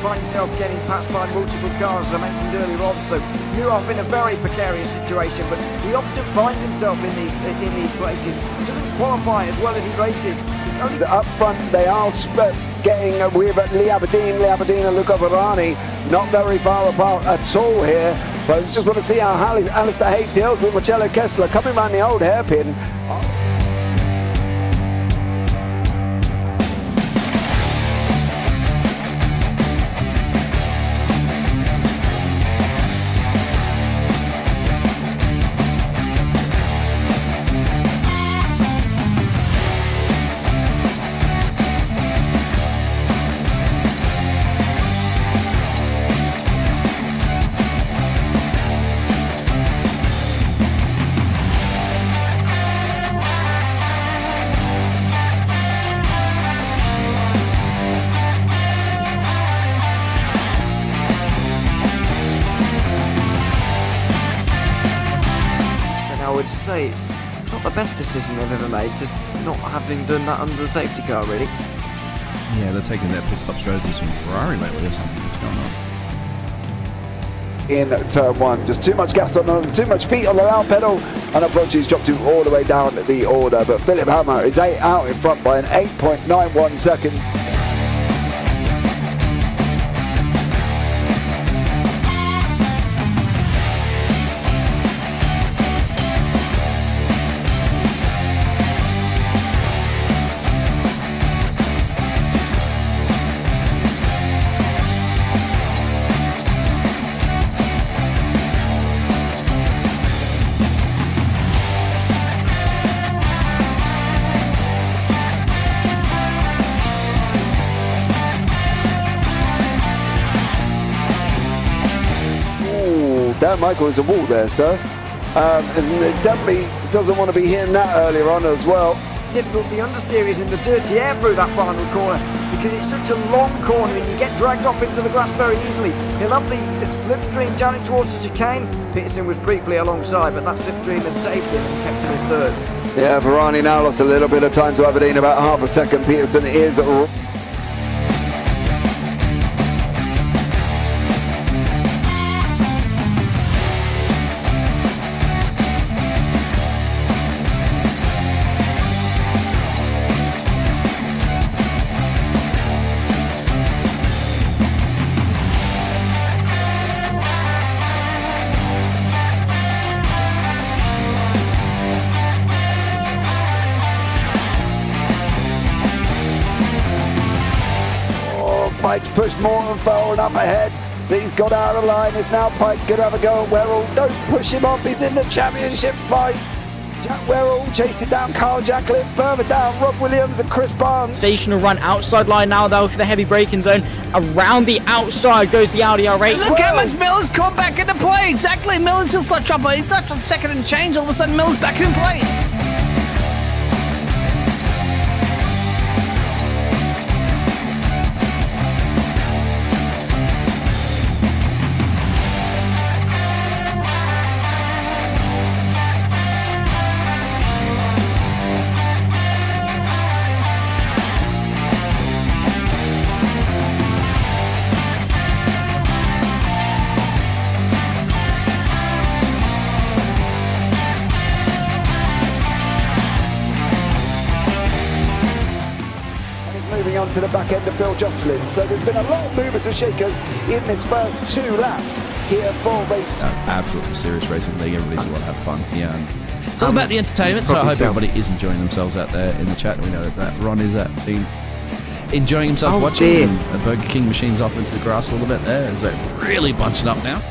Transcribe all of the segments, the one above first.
find yourself getting passed by multiple cars, as I mentioned earlier on. So you're off in a very precarious situation, but he often finds himself in these places. He doesn't qualify as well as he races. Up front, they are getting with Lee Aberdeen and Luca Varani, not very far apart at all here. But I just want to see how Alistair Haight deals with Marcello Kessler coming around the old hairpin. I would say it's not the best decision they've ever made, just not having done that under the safety car, really. Yeah, they're taking their pit stop strategies from Ferrari lately or something. What's going on? In turn one, just too much gas on them, too much feet on the out pedal, and unfortunately he's dropped him all the way down the order. But Philip Hammer is out in front by an 8.91 seconds. Dan Michael is a wall there, sir. And definitely doesn't want to be hitting that earlier on as well. Difficult, the understeer is in the dirty air through that final corner because it's such a long corner and you get dragged off into the grass very easily. He'll have the slipstream down it towards the chicane. Peterson was briefly alongside, but that slipstream has saved him and kept him in third. Yeah, Varani now lost a little bit of time to Aberdeen, about half a second. Peterson is Pike's pushed more and forward up ahead. He's got out of line. Is now Pike going to have a go at Werrell? Don't push him off. He's in the championship fight. Jack Werrell chasing down Carl Jacklin. Further down, Rob Williams and Chris Barnes. Sensational run outside line now though for the heavy braking zone. Around the outside goes the Audi R8. Look how much Miller's caught back into play. Exactly. Miller's just like trouble. He's touched on second and change. All of a sudden, Miller's back in play. On to the back end of Phil Jocelyn. So there's been a lot of movers and shakers in this first 2 laps here for race. Absolutely serious racing league. Everybody's a lot have fun. Yeah, and it's all about the entertainment. So I hope everybody is enjoying themselves out there in the chat. We know that Ron is enjoying himself watching. And the Burger King machine's off into the grass a little bit there. Is that really bunching up now?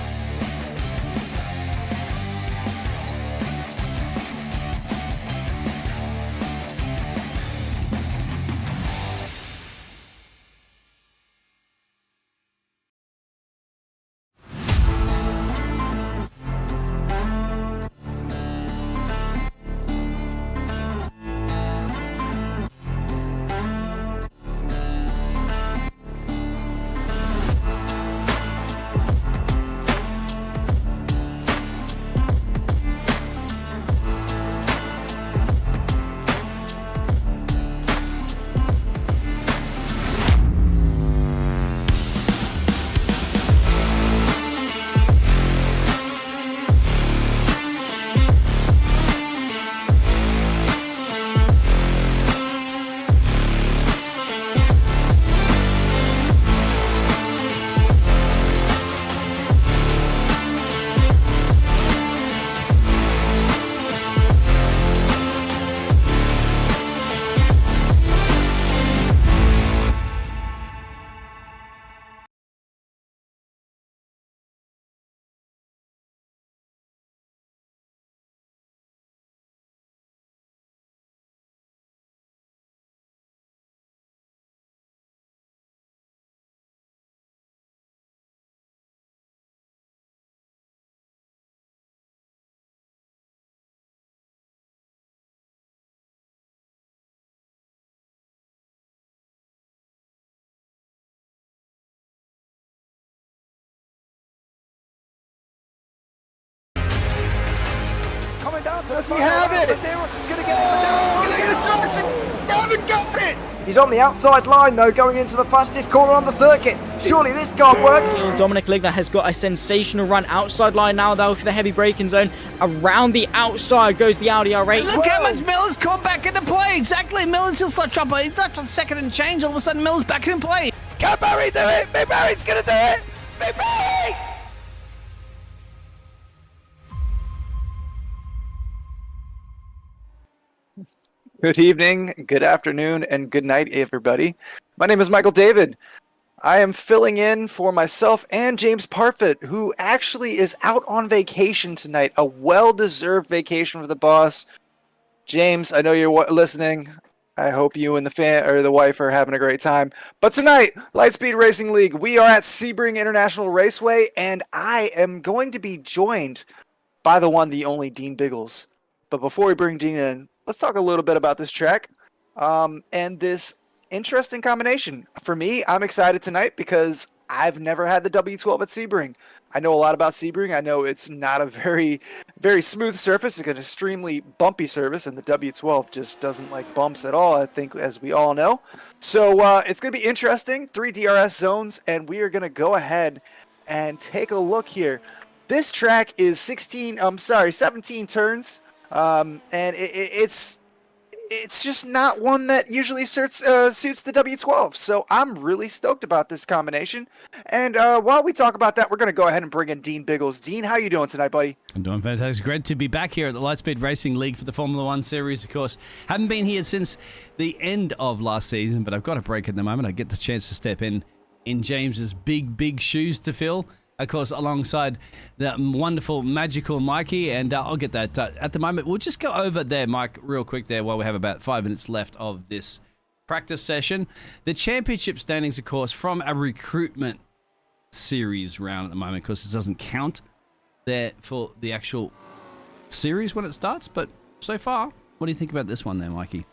coming down. Does he have it? Medeiros is going to get it. They're going to toss it. They haven't got it. He's on the outside line though, going into the fastest corner on the circuit. Surely this can't work. Dominic Ligner has got a sensational run outside line now though for the heavy braking zone. Around the outside goes the Audi R8. Look how much Miller's caught back into play. Exactly. Miller's still such chopper. He's not on second and change. All of a sudden, Miller's back in play. Can Barry do it? Big Barry's going to do it. Big Barry. Good evening, good afternoon, and good night, everybody. My name is Michael David. I am filling in for myself and James Parfit, who actually is out on vacation tonight. A well-deserved vacation for the boss. James, I know you're listening. I hope you and the wife are having a great time. But tonight, Lightspeed Racing League, we are at Sebring International Raceway, and I am going to be joined by the one, the only Dean Biggles. But before we bring Dean in, let's talk a little bit about this track and this interesting combination. For me, I'm excited tonight because I've never had the W12 at Sebring. I know a lot about Sebring. I know it's not a very, very smooth surface. It's an extremely bumpy surface, and the W12 just doesn't like bumps at all, I think, as we all know. So it's going to be interesting. 3 DRS zones, and we are going to go ahead and take a look here. This track is 17 turns. And it's just not one that usually suits the W12. So I'm really stoked about this combination. And while we talk about that, we're going to go ahead and bring in Dean Biggles. Dean, how you doing tonight, buddy? I'm doing fantastic. Great to be back here at the Lightspeed Racing League for the Formula One series, of course. Haven't been here since the end of last season, but I've got a break at the moment. I get the chance to step in James's big shoes to fill. Of course, alongside the wonderful, magical Mikey, and I'll get that at the moment. We'll just go over there, Mike, real quick there while we have about 5 minutes left of this practice session. The championship standings, of course, from a recruitment series round at the moment, because it doesn't count there for the actual series when it starts. But so far, what do you think about this one there, Mikey?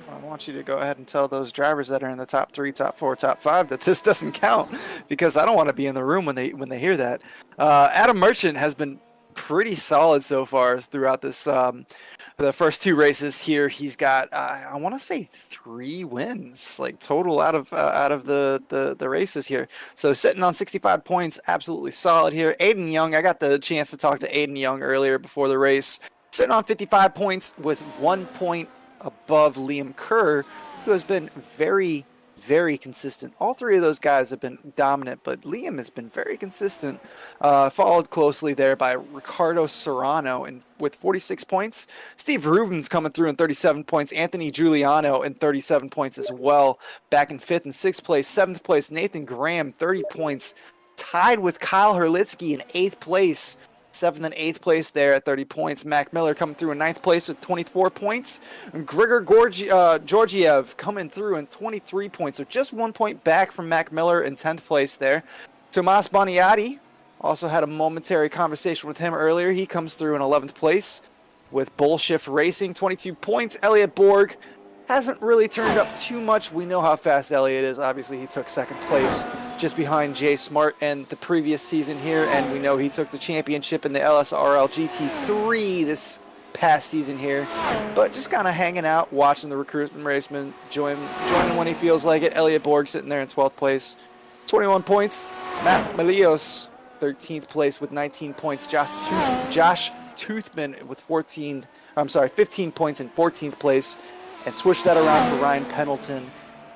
I want you to go ahead and tell those drivers that are in the top 3, top 4, top 5 that this doesn't count, because I don't want to be in the room when they hear that. Adam Merchant has been pretty solid so far throughout this the first 2 races here. He's got I want to say 3 wins like total out of the races here. So sitting on 65 points, absolutely solid here. Aiden Young, I got the chance to talk to Aiden Young earlier before the race. Sitting on 55 points with 1 point above Liam Kerr, who has been very, very consistent. All 3 of those guys have been dominant, but Liam has been very consistent. Followed closely there by Ricardo Serrano with 46 points. Steve Rubin's coming through in 37 points. Anthony Giuliano in 37 points as well. Back in 5th and 6th place. 7th place, Nathan Graham, 30 points. Tied with Kyle Herlitzky in 8th place. 7th and 8th place there at 30 points. Mac Miller coming through in 9th place with 24 points. And Grigor Georgiev coming through in 23 points. So just 1 point back from Mac Miller in 10th place there. Tomas Boniati, also had a momentary conversation with him earlier. He comes through in 11th place with Bullshift Racing, 22 points. Elliot Borg hasn't really turned up too much. We know how fast Elliot is. Obviously, he took 2nd place just behind Jay Smart and the previous season here, and we know he took the championship in the LSRL GT3 this past season here. But just kind of hanging out, watching the recruitment raceman, joining when he feels like it. Elliot Borg sitting there in 12th place, 21 points. Matt Melios, 13th place with 19 points. Josh Toothman with 15 points in 14th place. And switch that around for Ryan Pendleton,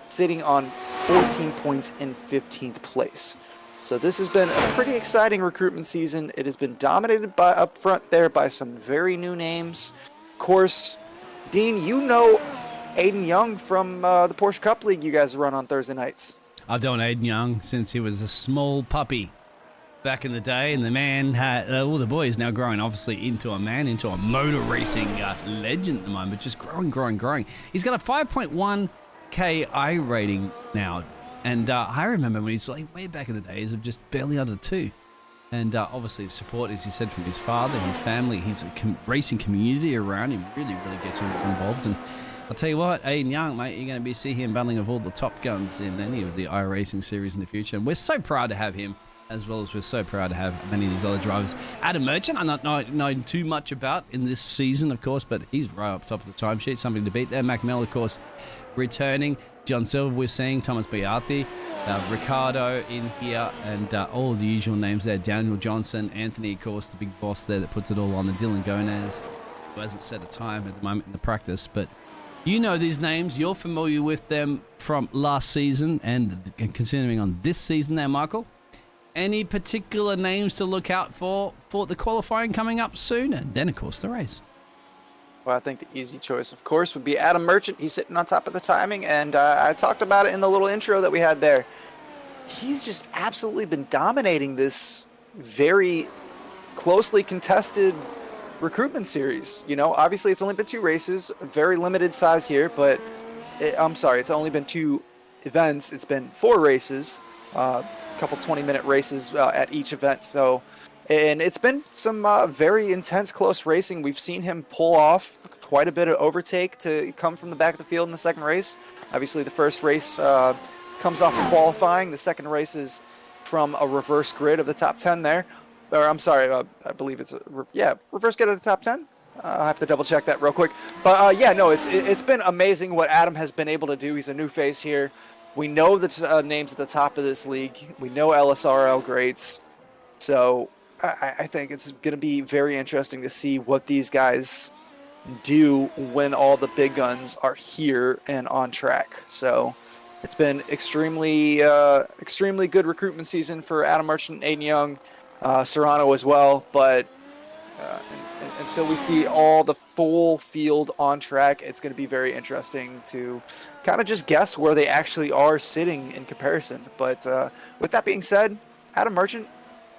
sitting on 14 points in 15th place. So this has been a pretty exciting recruitment season. It has been dominated by up front there by some very new names. Of course, Dean, you know Aiden Young from the Porsche Cup League you guys run on Thursday nights. I've known Aiden Young since he was a small puppy back in the day, and the man the boy is now growing obviously into a motor racing legend at the moment, just growing. He's got a 5.1k I rating now, and I remember when he's like way back in the days of just barely under 2, and obviously support, as he said, from his father, his family, his racing community around him really gets him involved. And I'll tell you what, Aiden Young, mate, you're going to see him battling with all the top guns in any of the iRacing series in the future, and we're so proud to have him as well as we're so proud to have many of these other drivers. Adam Merchant, I'm not knowing too much about in this season, of course, but he's right up top of the timesheet, something to beat there. Mac Mel, of course, returning. John Silver, we're seeing. Thomas Beati, Ricardo in here, and all the usual names there. Daniel Johnson, Anthony, of course, the big boss there that puts it all on. The Dylan Gonez, who hasn't set a time at the moment in the practice, but you know these names. You're familiar with them from last season and continuing on this season there, Michael. Any particular names to look out for the qualifying coming up soon? And then, of course, the race. Well, I think the easy choice, of course, would be Adam Merchant. He's sitting on top of the timing, and I talked about it in the little intro that we had there. He's just absolutely been dominating this very closely contested recruitment series. You know, obviously it's only been 2 races, very limited size here, but it's only been 2 events. It's been 4 races, couple 20-minute races at each event. So, and it's been some very intense, close racing. We've seen him pull off quite a bit of overtake to come from the back of the field in the second race. Obviously, the first race comes off of qualifying. The second race is from a reverse grid of the top 10 there. Or I'm sorry, I believe it's reverse grid of the top 10. I'll have to double check that real quick. But it's been amazing what Adam has been able to do. He's a new face here. We know the names at the top of this league. We know LSRL greats. So I think it's going to be very interesting to see what these guys do when all the big guns are here and on track. So it's been extremely good recruitment season for Adam Merchant, Aiden Young, Serrano as well. But until we see all the full field on track, it's going to be very interesting to kind of just guess where they actually are sitting in comparison. But with that being said, Adam Merchant,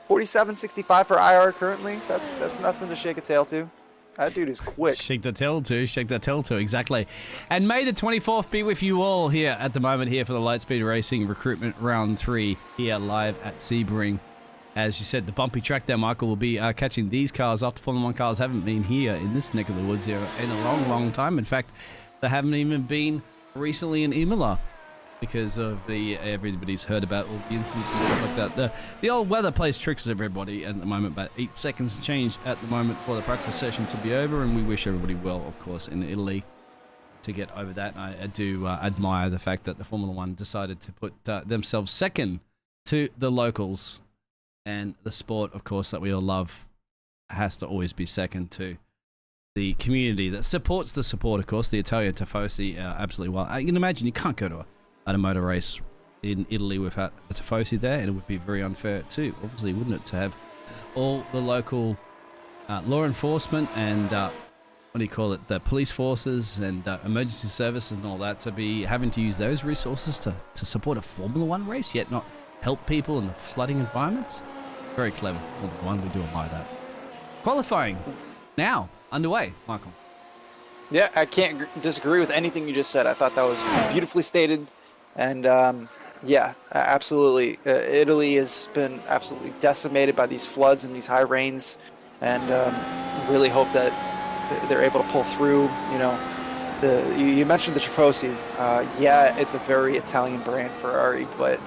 47.65 for IR currently. That's nothing to shake a tail to. That dude is quick. Shake the tail to, exactly. And May the 24th be with you all here at the moment here for the Lightspeed Racing Recruitment Round 3 here live at Sebring. As you said, the bumpy track there, Michael, will be catching these cars after Formula 1 cars haven't been here in this neck of the woods here in a long, long time. In fact, they haven't even been recently in Imola because of everybody's heard about all the incidents and stuff like that. The old weather plays tricks with everybody at the moment, but 8 seconds change at the moment for the practice session to be over, and we wish everybody well, of course, in Italy to get over that. I do admire the fact that the Formula 1 decided to put themselves second to the locals. And the sport, of course, that we all love has to always be second to the community that supports the sport, of course. The Italian Tifosi absolutely well. You can imagine you can't go to a motor race in Italy without a Tifosi there, and it would be very unfair too, obviously, wouldn't it, to have all the local law enforcement and, the police forces and emergency services and all that to be having to use those resources to support a Formula 1 race, yet not help people in the flooding environments. Very clever Formula 1. We do admire that. Qualifying now underway, Michael. Yeah, I can't disagree with anything you just said. I thought that was beautifully stated. And absolutely. Italy has been absolutely decimated by these floods and these high rains, and really hope that they're able to pull through. You know, you mentioned the Tifosi. It's a very Italian brand, Ferrari, but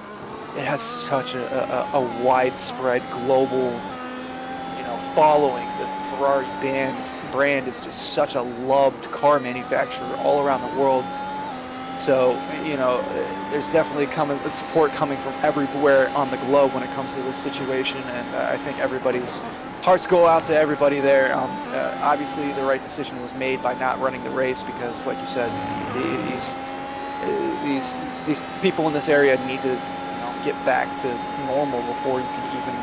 it has such a widespread global, following. The Ferrari brand is just such a loved car manufacturer all around the world. So, there's definitely support coming from everywhere on the globe when it comes to this situation, and I think everybody's hearts go out to everybody there. Obviously, the right decision was made by not running the race because, like you said, these people in this area need to get back to normal before you can even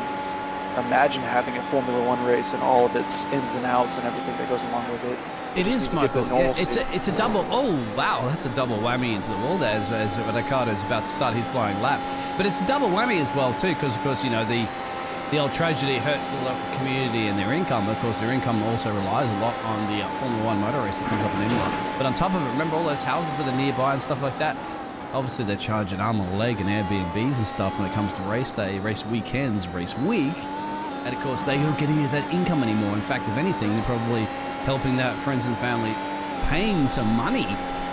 imagine having a Formula 1 race and all of its ins and outs and everything that goes along with it. It is, Michael. Yeah, it's a double. Oh, wow, that's a double whammy into the wall there as Ricardo's about to start his flying lap. But it's a double whammy as well too, because of course the old tragedy hurts the local community and their income. Of course, their income also relies a lot on the Formula 1 motor race that comes up in Imola. But on top of it, remember all those houses that are nearby and stuff like that. Obviously, they're charging arm and leg and Airbnbs and stuff when it comes to race day, race weekends, race week. And, of course, they don't get any of that income anymore. In fact, if anything, they're probably helping their friends and family paying some money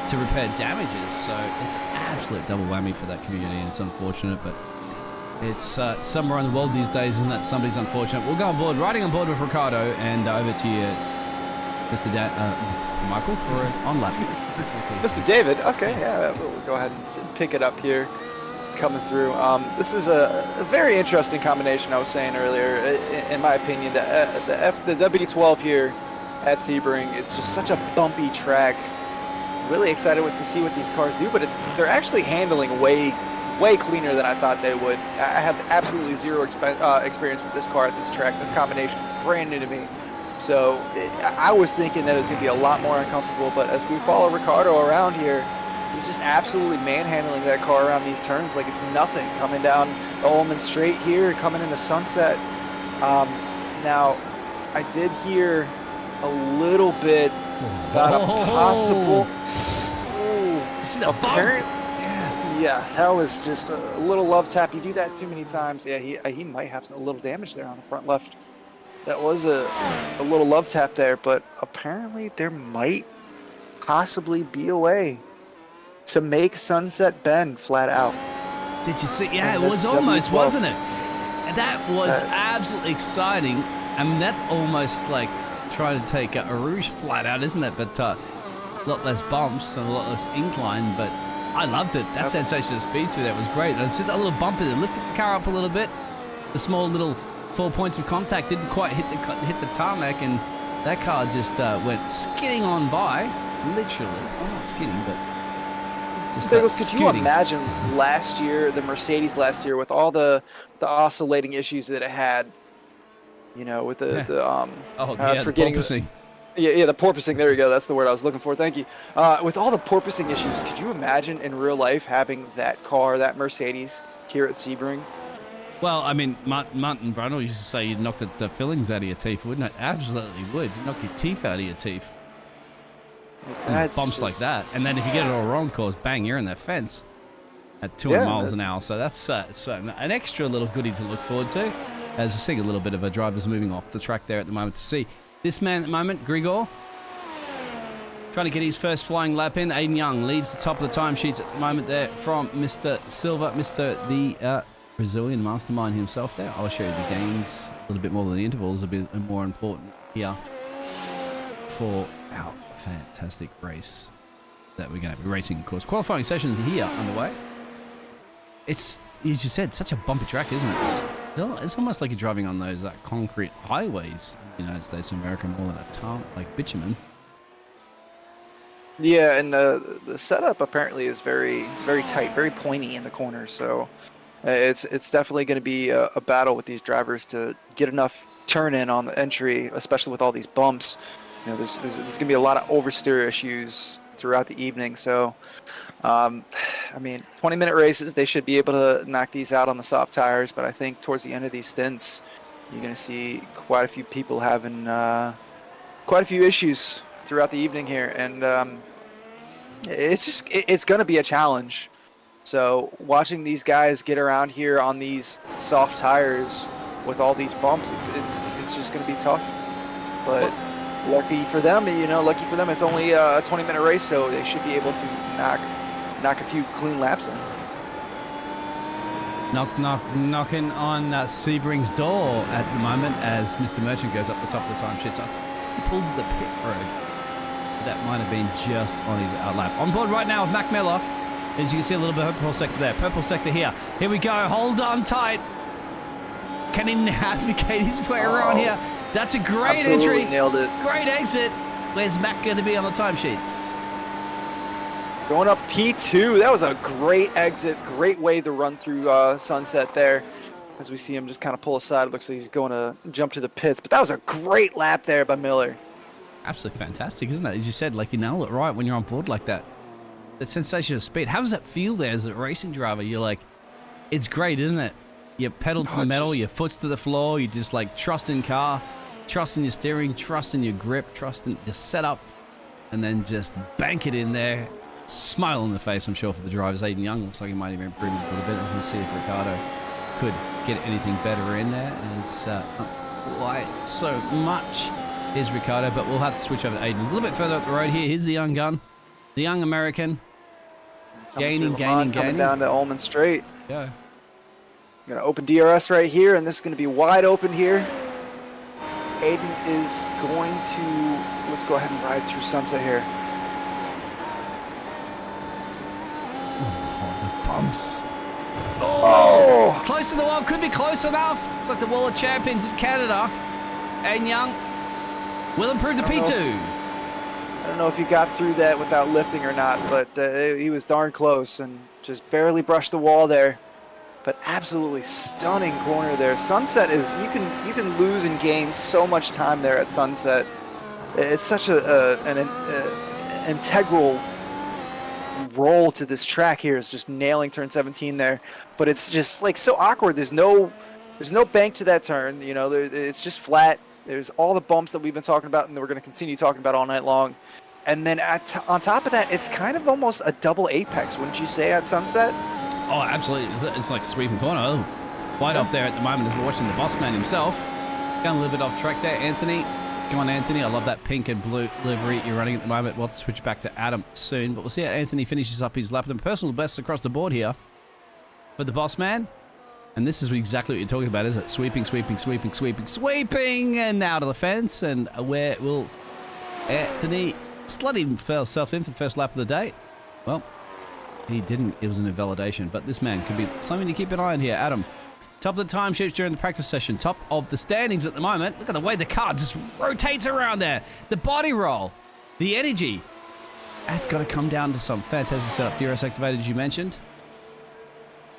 to repair damages. So it's an absolute double whammy for that community, and it's unfortunate. But It's somewhere in the world these days, isn't it? Somebody's unfortunate. We'll go on board, riding on board with Ricardo, and over to you, Mr. Michael, for an on-lap. Mr. David, okay, yeah, we'll go ahead and pick it up here, coming through. This is a very interesting combination, I was saying earlier, in my opinion. The W12 here at Sebring, it's just such a bumpy track. Really excited to see what these cars do, but they're actually handling way cleaner than I thought they would. I have absolutely zero experience with this car at this track. This combination is brand new to me. So I was thinking that it was going to be a lot more uncomfortable, but as we follow Ricardo around here, he's just absolutely manhandling that car around these turns like it's nothing. Coming down the Ullman Straight here, coming into Sunset. Now, I did hear a little bit about a possible... apparently... Yeah, that was just a little love tap. You do that too many times. Yeah, he might have a little damage there on the front left. That was a little love tap there, but apparently there might possibly be a way to make Sunset Bend flat out. Did you see? Yeah, it was almost, wasn't it? That was absolutely exciting. I mean, that's almost like trying to take a Rouge flat out, isn't it? But a lot less bumps and a lot less incline, but I loved it. That sensation of speed through that was great. And it's just a little bump in it. Lifted the car up a little bit. The small little 4 points of contact didn't quite hit the tarmac, and that car just went skidding on by. Literally. Well, not skidding, but just Biggles, could you imagine last year, the Mercedes last year, with all the oscillating issues that it had? You know, with the forgetting the porpoising. The porpoising. There you go. That's the word I was looking for. Thank you. With all the porpoising issues, could you imagine in real life having that car, that Mercedes, here at Sebring? Well, I mean, Martin Brundle used to say you'd knock the fillings out of your teeth, wouldn't it? Absolutely would. You'd knock your teeth out of your teeth. Bumps just... like that. And then if you get it all wrong, of course, bang, you're in that fence at 200 miles an hour. So that's an extra little goodie to look forward to. As we're seeing a little bit of a drivers moving off the track there at the moment to see. This man at the moment, Grigor, trying to get his first flying lap in. Aiden Young leads the top of the timesheets at the moment there from Mr. Silva, the Brazilian mastermind himself there. I'll show you the gains a little bit more than the intervals, a bit more important here for our fantastic race that we're going to be racing, of course. Qualifying sessions here underway. It's, as you said, such a bumpy track, isn't it? It's almost like you're driving on those concrete highways in the United States of America more than a tar, like bitumen. Yeah, and the setup apparently is very, very tight, very pointy in the corners. So it's definitely going to be a battle with these drivers to get enough turn in on the entry, especially with all these bumps. You know, there's going to be a lot of oversteer issues throughout the evening. So, I mean, 20-minute races, they should be able to knock these out on the soft tires. But I think towards the end of these stints, you're going to see quite a few people having quite a few issues throughout the evening here. And it's going to be a challenge. So watching these guys get around here on these soft tires with all these bumps, it's just going to be tough. But lucky for them, it's only a 20-minute race, so they should be able to knock a few clean laps in. Knocking on Sebring's door at the moment as Mr. Merchant goes up the top of the timesheets. I think he pulled to the pit road. That might have been just on his outlap. On board right now with Mac Miller. As you can see, a little bit of purple sector there. Purple sector here. Here we go. Hold on tight. Can he navigate his way around here? That's a great entry. Nailed it. Great exit. Where's Mac going to be on the timesheets? Going up P2. That was a great exit. Great way to run through Sunset there. As we see him just kind of pull aside. It looks like he's going to jump to the pits. But that was a great lap there by Miller. Absolutely fantastic, isn't it? As you said, like you nail it right when you're on board like that. The sensation of speed. How does that feel there as a racing driver? You're like, it's great, isn't it? You pedal to the metal, your foot's to the floor, you just like trust in car, trust in your steering, trust in your grip, trust in your setup, and then just bank it in there. Smile on the face, I'm sure, for the drivers. Aiden Young looks like he might even improve a little bit. Let's see if Ricardo could get anything better in there. It's not quite so much is Ricardo, but we'll have to switch over to Aiden. He's a little bit further up the road here. Here's the young gun, the young American. Gaining. Coming down to Ullman Straight. Yeah. Gonna open DRS right here, and this is gonna be wide open here. Aiden is going to, let's go ahead and ride through Sunset here. Oh, the bumps. Oh, close to the wall, could be close enough. It's like the Wall of Champions in Canada. Aiden Young will improve to P2. I don't know if he got through that without lifting or not, but he was darn close and just barely brushed the wall there. But absolutely stunning corner there. Sunset is, you can lose and gain so much time there at Sunset. It's such an integral role to this track here, is just nailing turn 17 there. But it's just like so awkward. There's no bank to that turn. You know, it's just flat. There's all the bumps that we've been talking about and that we're going to continue talking about all night long. And then on top of that, it's kind of almost a double apex, wouldn't you say, at Sunset? Oh, absolutely. It's like a sweeping corner. Oh, wide off there at the moment as we're watching the boss man himself. Going a little bit off track there, Anthony. Come on, Anthony. I love that pink and blue livery you're running at the moment. We'll have to switch back to Adam soon. But we'll see how Anthony finishes up his lap. And personal best across the board here for the boss man. And this is exactly what you're talking about, isn't it? Sweeping, sweeping, sweeping, sweeping, sweeping. And now to the fence. And where will Anthony slot himself in for the first lap of the day? Well, he didn't. It was an invalidation. But this man could be something to keep an eye on here. Adam, top of the timesheets during the practice session. Top of the standings at the moment. Look at the way the car just rotates around there. The body roll. The energy. That's got to come down to some fantastic setup. DRS activated, as you mentioned.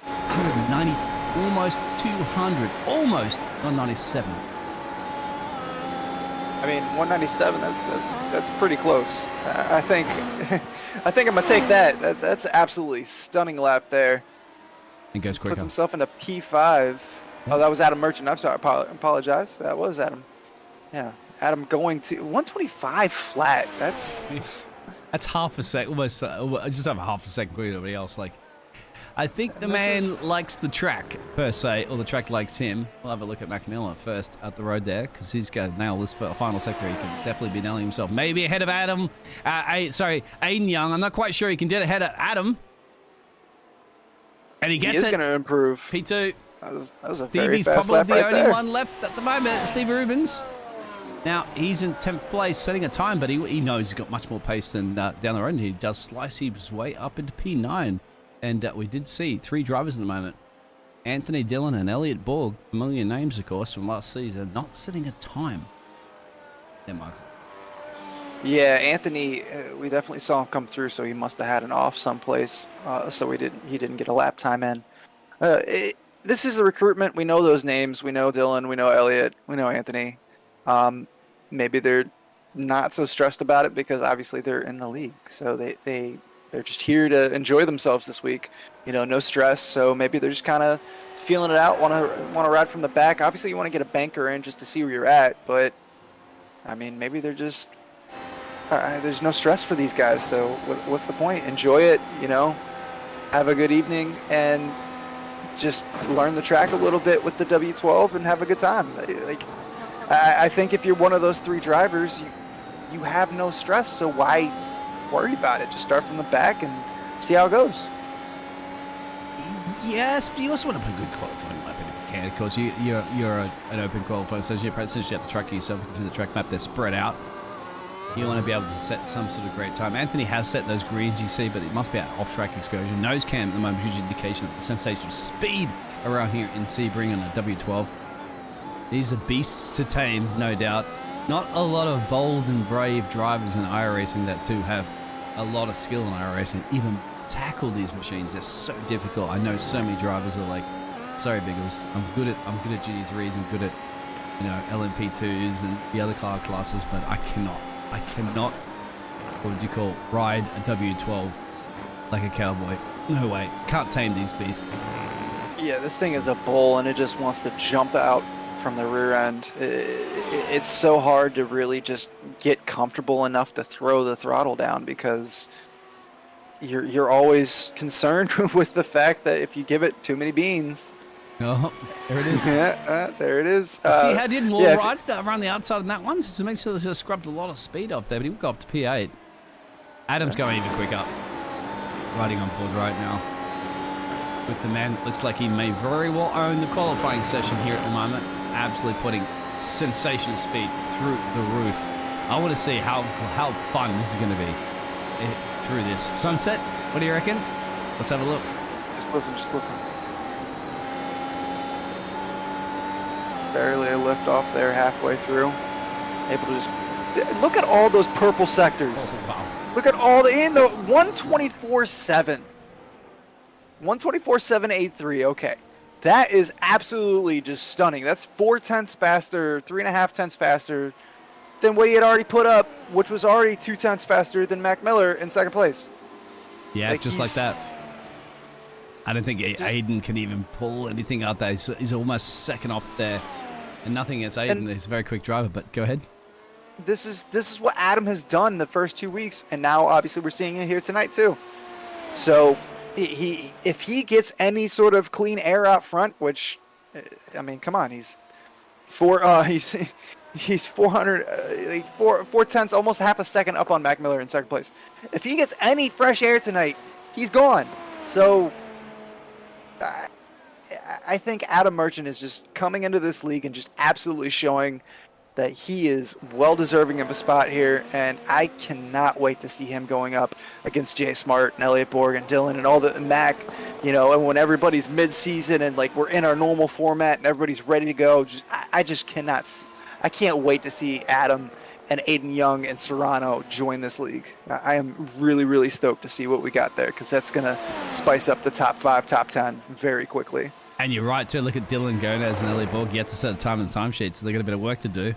190. Almost 200. Almost 197. I mean, 197. That's pretty close. I think I'm gonna take that. That's absolutely stunning lap there. It goes quicker. Puts himself into P5. Oh, that was Adam Merchant. I'm sorry. I apologize. That was Adam. Yeah, Adam going to 125 flat. That's half a second. Almost just over half a second quicker than everybody else. Like, I think the man likes the track, per se, or the track likes him. We'll have a look at Macmillan first at the road there, because he's got to nail this final sector. He can definitely be nailing himself. Maybe ahead of Adam. Aiden Young. I'm not quite sure he can get ahead of Adam. And he gets it. He is going to improve. P2. That was a very fast probably lap the right only there. one left at the moment, Steve Rubens. Now, he's in 10th place, setting a time, but he knows he's got much more pace than down the road. And he does slice his way up into P9. And we did see 3 drivers at the moment. Anthony Dillon and Elliot Borg, familiar names, of course, from last season, not setting a time. Yeah, Michael. Yeah, Anthony, we definitely saw him come through, so he must have had an off someplace, so he didn't get a lap time in. This is the recruitment. We know those names. We know Dillon. We know Elliot. We know Anthony. Maybe they're not so stressed about it because obviously they're in the league, so they're just here to enjoy themselves this week. You know, no stress. So maybe they're just kind of feeling it out. Want to ride from the back. Obviously, you want to get a banker in just to see where you're at. But I mean, maybe they're just there's no stress for these guys. So what's the point? Enjoy it. You know, have a good evening and just learn the track a little bit with the W12 and have a good time. Like, I think if you're one of those 3 drivers, you have no stress. So why worry about it? Just start from the back and see how it goes. Yes, but you also want to put a good qualifying lap in if you can. Of course, you're an open qualifying, so you essentially have to track yourself. You can see the track map, they're spread out. You want to be able to set some sort of great time. Anthony has set those greens, you see, but it must be an off-track excursion. Nose cam at the moment, huge indication of the sensational speed around here in Sebring on the W12. These are beasts to tame, no doubt. Not a lot of bold and brave drivers in iRacing that do have a lot of skill in iRacing. Even tackle these machines, they're so difficult. I know so many drivers are like, sorry Biggles, I'm good at GT3s, I'm good at, you know, LMP2s and the other car classes, but I cannot, what would you call, ride a W12 like a cowboy. No way, can't tame these beasts. Yeah, this thing is a bull and it just wants to jump out from the rear end. It's so hard to really just get comfortable enough to throw the throttle down because you're always concerned with the fact that if you give it too many beans. Oh, there it is. There it is. See how did Moore ride around the outside on that one? Just to make sure he scrubbed a lot of speed off there, but he will go up to P8. Adam's going even quicker. Riding on board right now. with the man. Looks like he may very well own the qualifying session here at the moment. Absolutely putting sensational speed through the roof. I want to see how fun this is going to be through this. Sunset, what do you reckon? Let's have a look. Just listen. Barely a lift off there halfway through. Able to just look at all those purple sectors. Oh, wow. Look at all in the 124.7. 124.783. Okay. That is absolutely just stunning. That's 0.4 faster, 3.5 tenths faster than what he had already put up, which was already 2 tenths faster than Mac Miller in second place. Yeah, just like that. I don't think Aiden can even pull anything out there. He's almost a second off there. And nothing against Aiden. He's a very quick driver, but go ahead. This is what Adam has done the first 2 weeks, and now obviously we're seeing it here tonight too. So if he gets any sort of clean air out front, which I mean, come on, he's 400 4 tenths, almost half a second up on Mac Miller in second place. If he gets any fresh air tonight, he's gone. So I think Adam Merchant is just coming into this league and just absolutely showing that he is well deserving of a spot here, and I cannot wait to see him going up against Jay Smart and Elliott Borg and Dylan and all the Mac, you know, and when everybody's mid-season and like we're in our normal format and everybody's ready to go. I can't wait to see Adam and Aiden Young and Serrano join this league. I am really, really stoked to see what we got there, because that's going to spice up the top 5, top 10 very quickly. And you're right, too. Look at Dylan Gomez and Elliott Borg. Yet to set a time in the timesheet, so they've got a bit of work to do.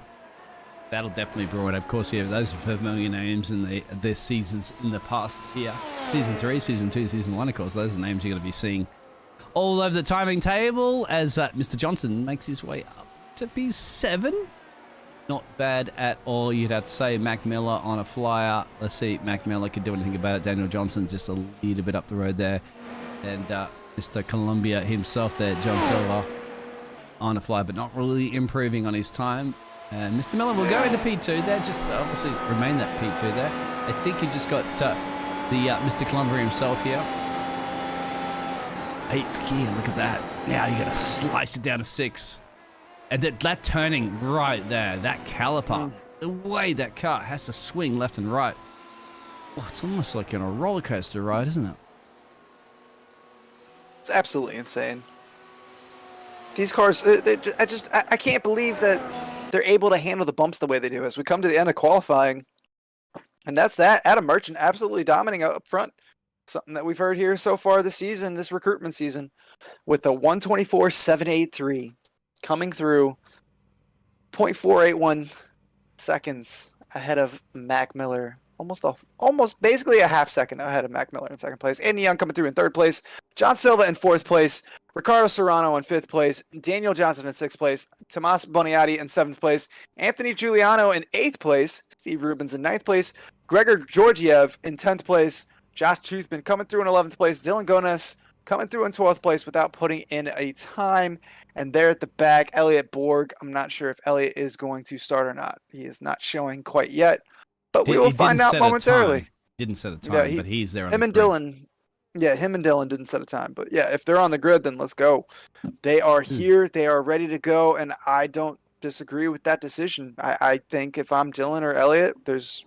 That'll definitely draw it up. Of course, yeah, those are familiar names in their seasons in the past here. Season 3, Season 2, Season 1, of course. Those are names you're going to be seeing all over the timing table as Mr. Johnson makes his way up to P7. Not bad at all, you'd have to say. Mac Miller on a flyer. Let's see if Mac Miller could do anything about it. Daniel Johnson just a little bit up the road there. And Mr. Columbia himself there, John Silver, on a flyer, but not really improving on his time. And Mr. Miller will go into P2 there, just obviously remain that P2 there. I think he just got the Mr. Columbia himself here. 8th gear, look at that. Now you got to slice it down to 6. And that turning right there, that caliper, the way that car has to swing left and right. Oh, it's almost like in a roller coaster ride, isn't it? It's absolutely insane. These cars, I can't believe that they're able to handle the bumps the way they do as we come to the end of qualifying. And that's that. Adam Merchant absolutely dominating up front. Something that we've heard here so far this season, this recruitment season, with the 124.783 coming through 0.481 seconds ahead of Mac Miller. Almost basically a half second ahead of Mac Miller in second place. Andy Young coming through in third place. John Silva in fourth place. Ricardo Serrano in fifth place. Daniel Johnson in sixth place. Tomas Boniati in seventh place. Anthony Giuliano in eighth place. Steve Rubens in ninth place. Gregor Georgiev in 10th place. Josh Toothman coming through in 11th place. Dylan Gonas coming through in 12th place without putting in a time. And there at the back, Elliott Borg. I'm not sure if Elliott is going to start or not. He is not showing quite yet. But we will find out momentarily. Didn't set a time, but he's there on the grid. Dylan. Yeah, him and Dylan didn't set a time. But yeah, if they're on the grid, then let's go. They are here. They are ready to go. And I don't disagree with that decision. I think if I'm Dylan or Elliott, there's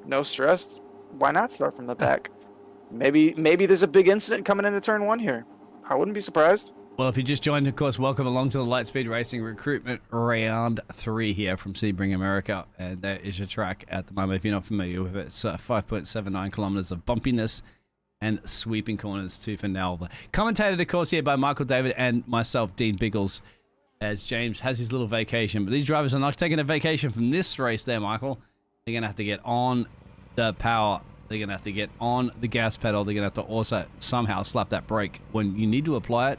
no stress. Why not start from the back? Maybe there's a big incident coming into turn 1 here. I wouldn't be surprised. Well, if you just joined, of course, welcome along to the Lightspeed Racing Recruitment Round 3 here from Sebring, America. And that is your track at the moment. If you're not familiar with it, it's 5.79 kilometers of bumpiness and sweeping corners tooth and nail. Commentated, of course, here by Michael David and myself, Dean Biggles, as James has his little vacation. But these drivers are not taking a vacation from this race there, Michael. They're going to have to get on the power. They're going to have to get on the gas pedal. They're going to have to also somehow slap that brake when you need to apply it,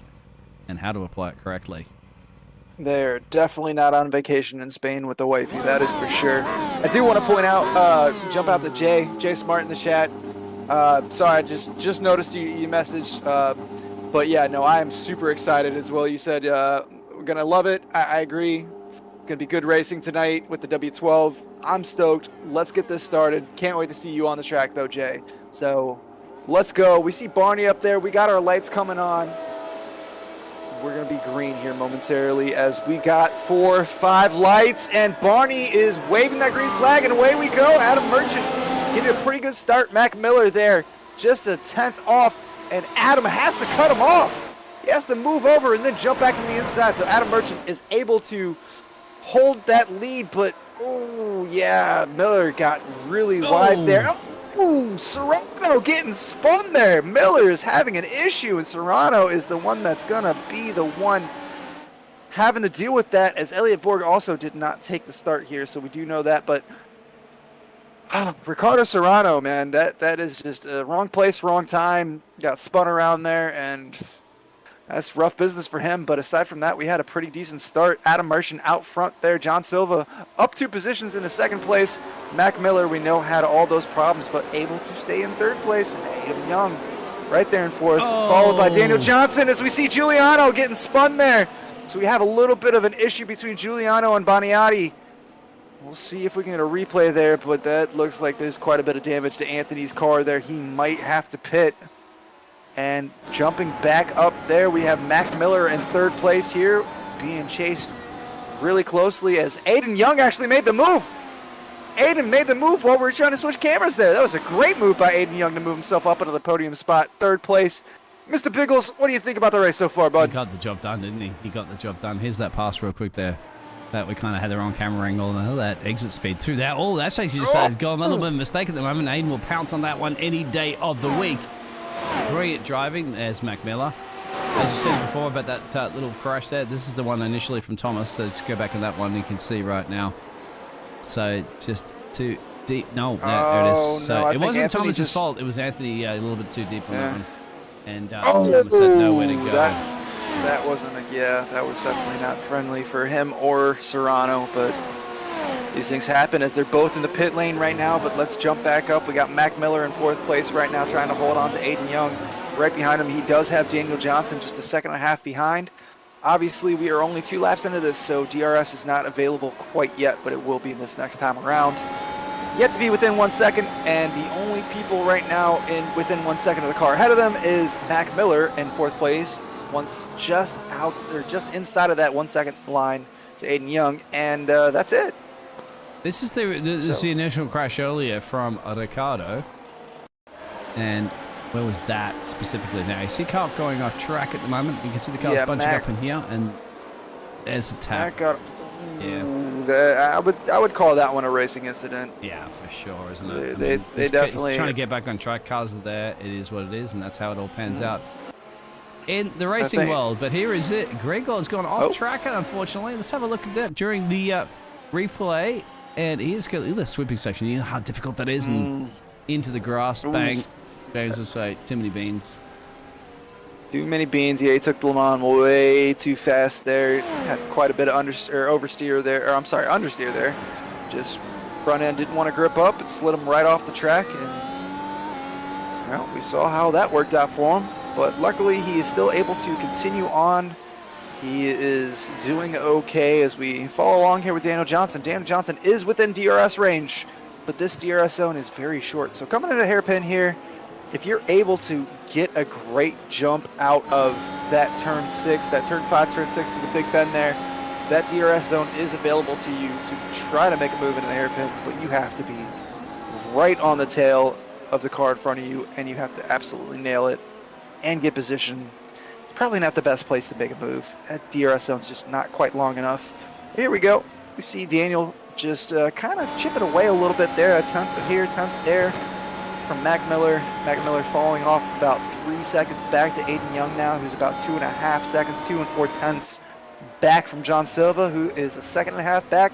and how to apply it correctly. They're definitely not on vacation in Spain with the wifey, that is for sure. I do want to point out, jump out to Jay Smart in the chat. Sorry, I just noticed you messaged. But yeah, no, I am super excited as well. You said we're going to love it. I agree. It's going to be good racing tonight with the W12. I'm stoked. Let's get this started. Can't wait to see you on the track though, Jay. So let's go. We see Barney up there. We got our lights coming on. we're going to be green here momentarily as we got 4, 5 lights, and Barney is waving that green flag, and away we go. Adam Merchant getting a pretty good start. Mac Miller there, just a 10th off, and Adam has to cut him off. He has to move over and then jump back into the inside, so Adam Merchant is able to hold that lead, but, oh, yeah, Miller got really wide there. Ooh, Serrano getting spun there. Miller is having an issue, and Serrano is the one that's going to be the one having to deal with that, as Elliot Borg also did not take the start here, so we do know that. But Ricardo Serrano, man, that is just wrong place, wrong time. Got spun around there, and that's rough business for him. But aside from that, we had a pretty decent start. Adam Merchant out front there. John Silva up 2 positions in the 2nd place. Mac Miller, we know, had all those problems, but able to stay in 3rd place. And Adam Young right there in 4th, followed by Daniel Johnson as we see Giuliano getting spun there. So we have a little bit of an issue between Giuliano and Boniati. We'll see if we can get a replay there, but that looks like there's quite a bit of damage to Anthony's car there. He might have to pit. And jumping back up there, we have Mac Miller in 3rd place here, being chased really closely as Aiden Young actually made the move. Aiden made the move while we were trying to switch cameras there. That was a great move by Aiden Young to move himself up into the podium spot. 3rd place. Mr. Biggles, what do you think about the race so far, bud? He got the job done, didn't he? He got the job done. Here's that pass real quick there. That we kind of had the wrong camera angle and that exit speed through that. Oh, that's actually just got a little bit of a mistake at the moment. Aiden will pounce on that one any day of the week. Brilliant driving. There's Mac Miller. As you said before about that little crash there, this is the one initially from Thomas. So just go back on that one. You can see right now. So just too deep. No, there it is. So no, it wasn't Anthony Thomas's fault. It was Anthony a little bit too deep on that one. And Thomas had nowhere to go. That wasn't that was definitely not friendly for him or Serrano, but these things happen as they're both in the pit lane right now. But let's jump back up. We got Mac Miller in 4th place right now, trying to hold on to Aiden Young. Right behind him, he does have Daniel Johnson just a 2.5 behind. Obviously, we are only 2 laps into this, so DRS is not available quite yet, but it will be this next time around. Yet to be within 1 second, and the only people right now within 1 second of the car ahead of them is Mac Miller in 4th place, once just inside of that 1 second line to Aiden Young, and that's it. This is the initial crash earlier from Ricardo, and where was that specifically? Now you see car going off track at the moment. You can see the cars bunching up in here, and there's a tap. I would call that one a racing incident. Yeah, for sure, isn't it? They definitely trying to get back on track. Cars are there. It is what it is, and that's how it all pans out in the racing world. But here is it. Gregor's gone off track, unfortunately. Let's have a look at that during the replay. And here's the sweeping section. You know how difficult that is, and into the grass, bang. Bangs will say too many beans. Too many beans. Yeah, he took the Le Mans way too fast there. Had quite a bit of understeer there. Just front end didn't want to grip up. It slid him right off the track. And well, we saw how that worked out for him. But luckily, he is still able to continue on. He is doing okay as we follow along here with Daniel Johnson. Daniel Johnson is within DRS range, but this DRS zone is very short. So coming into hairpin here, if you're able to get a great jump out of that turn 6, that turn 5, turn 6 to the big bend there, that DRS zone is available to you to try to make a move into the hairpin, but you have to be right on the tail of the car in front of you, and you have to absolutely nail it and get position. It's probably not the best place to make a move. That DRS zone's just not quite long enough. Here we go. We see Daniel just kind of chipping away a little bit there, a 10th here, 10th there. From Mac Miller. Mac Miller falling off about 3 seconds back to Aiden Young now, who's about 2.5 seconds, 2 4/10 back from John Silva, who is a 1.5 back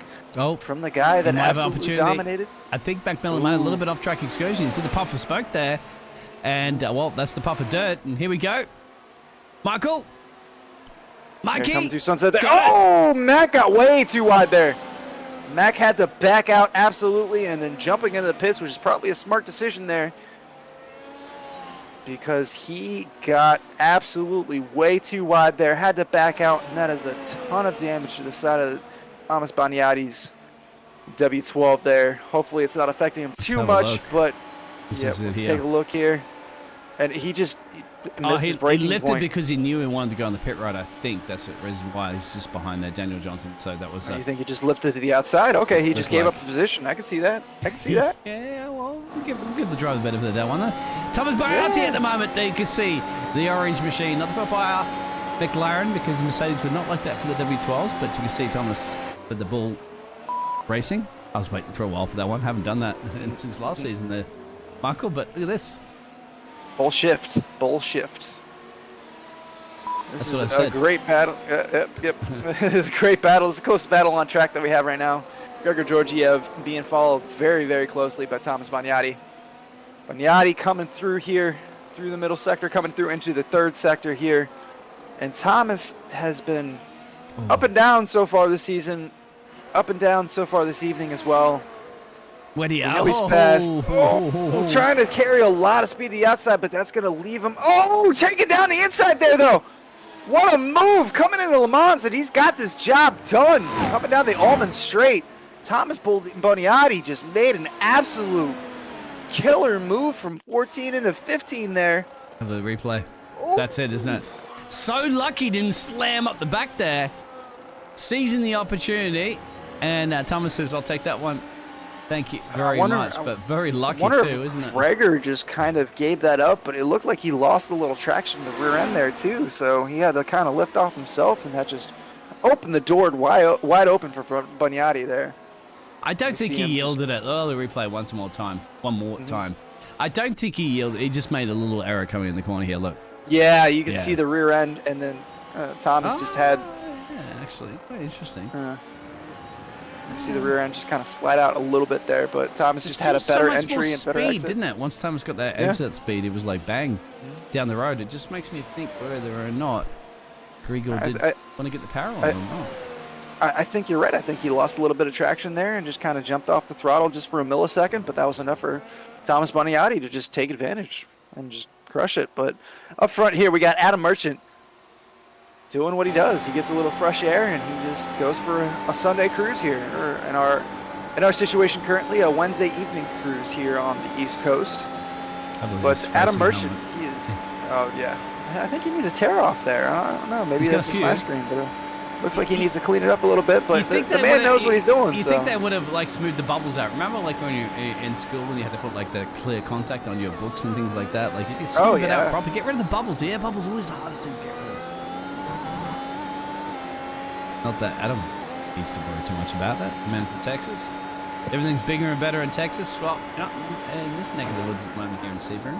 from the guy that absolutely dominated. I think Mac Miller made a little bit off track excursion. You see the puff of smoke there, and well, that's the puff of dirt. And here we go, Mikey. Coming through sunset there. Oh, Mac got way too wide there. Mac had to back out absolutely, and then jumping into the pits, which is probably a smart decision there, because he got absolutely way too wide there, had to back out, and that is a ton of damage to the side of Thomas Boniati's W12 there. Hopefully it's not affecting him too much, but yeah, let's take a look here. And he just missed his He braking lifted point. because he knew he wanted to go on the pit road. I think that's the reason why he's just behind there, Daniel Johnson. So that was. You think he just lifted to the outside? Okay, he just gave up the position. I can see that. Yeah, well, we'll give the driver the benefit of that one. Thomas Boyardi at the moment. There you can see the orange machine, not by our McLaren, because Mercedes were not like that for the W12s, but you can see Thomas with the Bull Racing. I was waiting for a while for that one. Haven't done that since last season there, Michael, but look at this. Bull shift. This That's is what I a said. great battle. Yep. This is a great battle. It's the closest battle on track that we have right now. Gregor Georgiev being followed very, very closely by Thomas Bognati. Bognati coming through here, through the middle sector, coming through into the third sector here. And Thomas has been up and down so far this season, up and down so far this evening as well. Where do you know he's fast. Trying to carry a lot of speed to the outside, but that's going to leave him. Oh, taking down the inside there, though. What a move coming into Le Mans, and he's got this job done. Coming down the Almond Straight. Thomas Bognati just made an absolute killer move from 14 into 15 there. Have a replay. Ooh. That's it, isn't it? So lucky didn't slam up the back there. Seizing the opportunity. And Thomas says, I'll take that one. Thank you very much. But very lucky too, isn't it? Gregor just kind of gave that up, but it looked like he lost a little traction in the rear end there too. So he had to kind of lift off himself, and that just opened the door wide open for Bognati there. I don't think he yielded it. Oh, the replay one more time. I don't think he yielded. He just made a little error coming in the corner here. Look. Yeah, you can see the rear end, and then Thomas just had. Yeah, actually, quite interesting. You see the rear end just kind of slide out a little bit there, but Thomas just had a better entry and better exit. Didn't it? Once Thomas got that exit speed, it was like bang down the road. It just makes me think whether or not Grigor did want to get the power on or not. I think you're right. I think he lost a little bit of traction there and just kind of jumped off the throttle just for a millisecond, but that was enough for Thomas Bognati to just take advantage and just crush it. But up front here, we got Adam Merchant doing what he does. He gets a little fresh air and he just goes for a Sunday cruise here, or in our situation currently, a Wednesday evening cruise here on the East Coast. But Adam Merchant, he is, I think he needs a tear off there. I don't know, maybe that's just my screen, but looks like he needs to clean it up a little bit, but the man knows what he's doing. You think they would have like smoothed the bubbles out? Remember like when you're in school when you had to put like the clear contact on your books and things like that? Like you can smooth it out properly. Get rid of the bubbles. The air bubbles are always the hardest thing to get rid of. Not that Adam needs to worry too much about that. The man from Texas. Everything's bigger and better in Texas. Well, in this neck of the woods at the moment here in Sebring.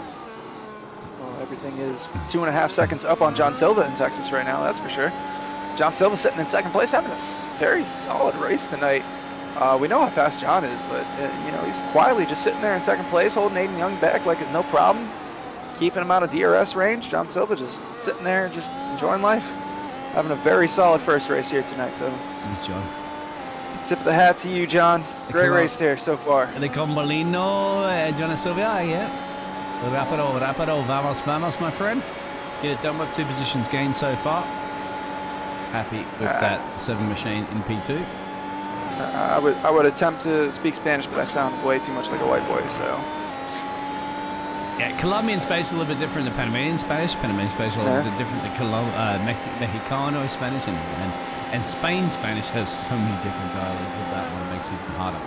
Well, everything is 2.5 seconds up on John Silva in Texas right now, that's for sure. John Silva sitting in second place, having a very solid race tonight. We know how fast John is, but he's quietly just sitting there in second place, holding Aiden Young back like it's no problem, keeping him out of DRS range. John Silva just sitting there, just enjoying life, having a very solid first race here tonight. So, thanks, John. Tip of the hat to you, John. Great race here so far. The Combolino, John Silva, yeah. Rapido, vamos, my friend. Get it done with 2 positions gained so far. Happy with that 7 machine in P2. I would attempt to speak Spanish, but I sound way too much like a white boy, so. Yeah, Colombian Spanish is a little bit different than Panamanian Spanish. Panamanian Spanish is a little bit different than Mexicano Spanish, and Spain Spanish has so many different dialects of that one. It makes it even harder.